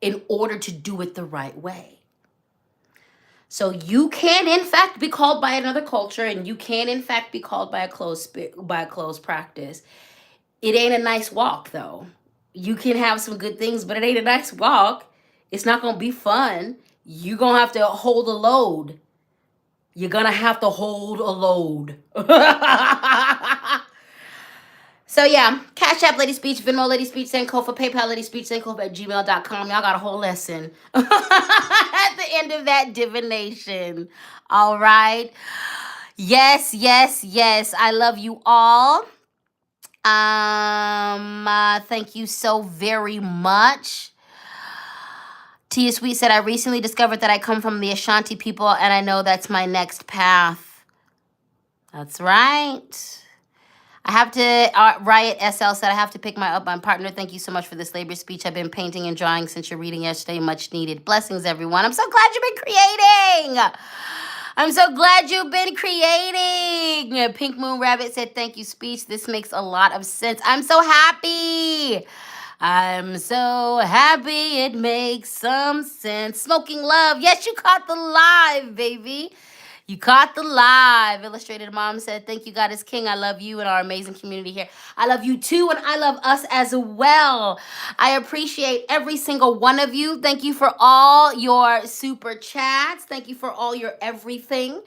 in order to do it the right way. So you can, in fact, be called by another culture, and you can, in fact, be called by a closed practice. It ain't a nice walk, though. You can have some good things, but it ain't a nice walk. It's not gonna be fun. You're gonna have to hold a load. You're gonna have to hold a load. So yeah, Cash App LadySpeech, Venmo LadySpeech, Sankofa, PayPal LadySpeech, Sankofa at gmail.com. Y'all got a whole lesson at the end of that divination. All right. Yes, yes, yes. I love you all. Thank you so very much. Tia Sweet said, I recently discovered that I come from the Ashanti people, and I know that's my next path. That's right. I have to, Riot SL said, I have to pick up my partner. Thank you so much for this labor speech. I've been painting and drawing since your reading yesterday. Much needed. Blessings, everyone. I'm so glad you've been creating. I'm so glad you've been creating. Pink Moon Rabbit said, thank you, speech. This makes a lot of sense. I'm so happy. I'm so happy it makes some sense. Smoking Love. Yes, you caught the live, baby. You caught the live. Illustrated Mom said, thank you, God is King. I love you and our amazing community here. I love you too, and I love us as well. I appreciate every single one of you. Thank you for all your super chats. Thank you for all your everything.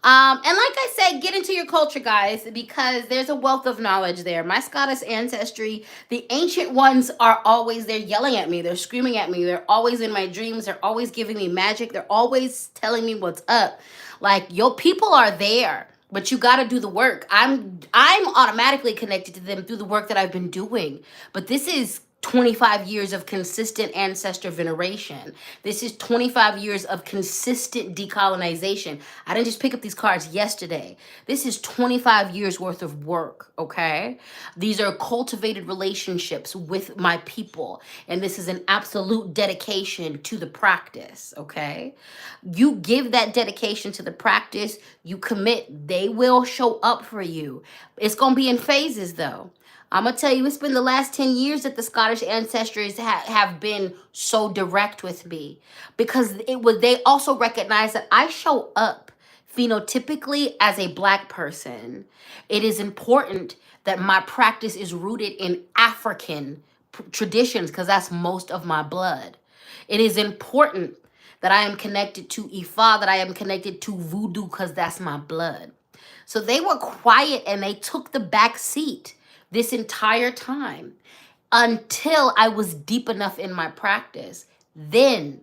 And like I said, get into your culture, guys, because there's a wealth of knowledge there. My Scottish ancestry, the ancient ones are always there yelling at me. They're screaming at me. They're always in my dreams. They're always giving me magic. They're always telling me what's up. Like, your people are there, but you got to do the work. I'm automatically connected to them through the work that I've been doing. But this is 25 years of consistent ancestor veneration. This is 25 years of consistent decolonization. I didn't just pick up these cards yesterday. This is 25 years worth of work, okay? These are cultivated relationships with my people, and this is an absolute dedication to the practice, okay? You give that dedication to the practice, you commit, they will show up for you. It's going to be in phases, though. I'm going to tell you, it's been the last 10 years that the Scottish ancestors have been so direct with me, because they also recognize that I show up phenotypically as a Black person. It is important that my practice is rooted in African traditions, because that's most of my blood. It is important that I am connected to Ifa, that I am connected to voodoo, because that's my blood. So they were quiet and they took the back seat this entire time until I was deep enough in my practice. Then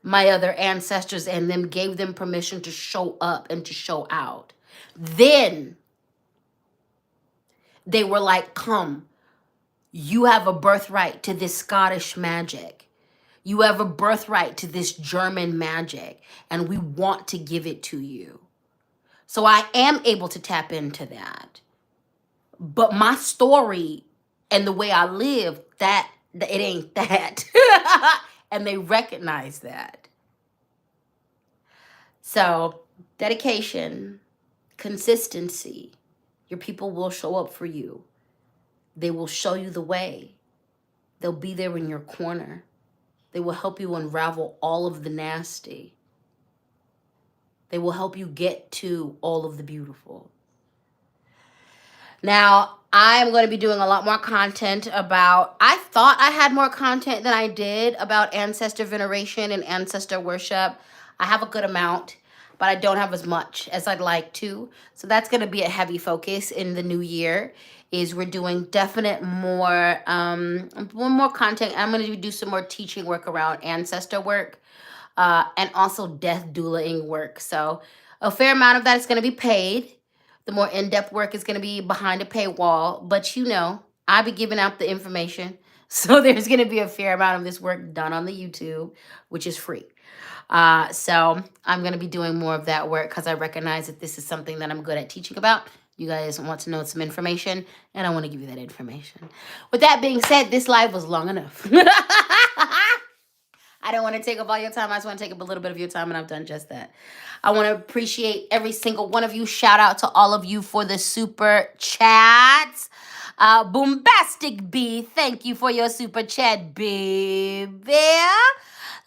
my other ancestors and them gave them permission to show up and to show out. Then they were like, come, you have a birthright to this Scottish magic. You have a birthright to this German magic, and we want to give it to you. So I am able to tap into that. But my story and the way I live, that it ain't that. And they recognize that. So dedication, consistency, your people will show up for you. They will show you the way. They'll be there in your corner. They will help you unravel all of the nasty. They will help you get to all of the beautiful. Now, I'm going to be doing a lot more content about, I thought I had more content than I did about ancestor veneration and ancestor worship. I have a good amount, but I don't have as much as I'd like to. So that's going to be a heavy focus in the new year, is we're doing definite more content. I'm going to do some more teaching work around ancestor work, and also death doulaing work. So a fair amount of that is going to be paid. The more in-depth work is going to be behind a paywall. But you know, I'll be giving out the information. So there's going to be a fair amount of this work done on the YouTube, which is free. So I'm going to be doing more of that work because I recognize that this is something that I'm good at teaching about. You guys want to know some information, and I want to give you that information. With that being said, this live was long enough. I don't want to take up all your time. I just want to take up a little bit of your time, and I've done just that. I want to appreciate every single one of you. Shout out to all of you for the super chats. Bombastic B, thank you for your super chat, baby.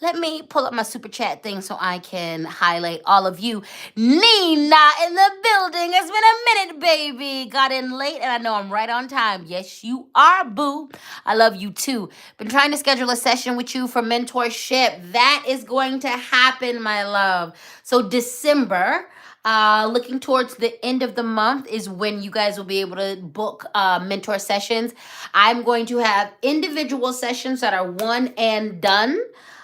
Let me pull up my super chat thing so I can highlight all of you. Nina in the building. It's been a minute, baby. Got in late and I know I'm right on time. Yes, you are, boo. I love you too. Been trying to schedule a session with you for mentorship. That is going to happen, my love. So December, looking towards the end of the month is when you guys will be able to book mentor sessions. I'm going to have individual sessions that are one and done.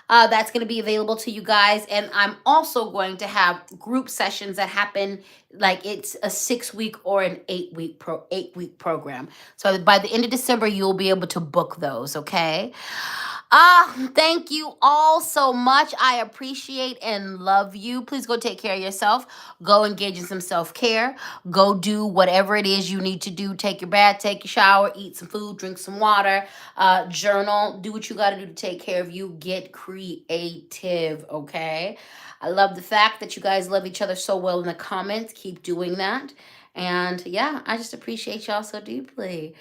That's going to be available to you guys. And I'm also going to have group sessions that happen like it's a 6-week or an 8-week program. So by the end of December, you'll be able to book those. Okay. Thank you all so much. I appreciate and love you. Please go take care of yourself. Go engage in some self-care. Go do whatever it is you need to do. Take your bath, take your shower, eat some food, drink some water, journal, do what you got to do to take care of you. Get creative, okay? I love the fact that you guys love each other so well in the comments. Keep doing that. And yeah, I just appreciate y'all so deeply.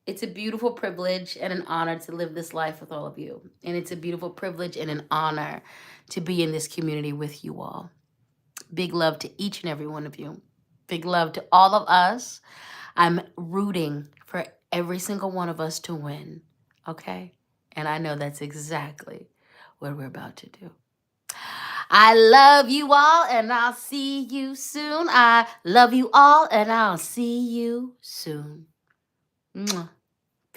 It's a beautiful privilege and an honor to live this life with all of you. And it's a beautiful privilege and an honor to be in this community with you all. Big love to each and every one of you. Big love to all of us. I'm rooting for every single one of us to win, okay? And I know that's exactly what we're about to do. I love you all, and I'll see you soon. I love you all, and I'll see you soon. Mwah.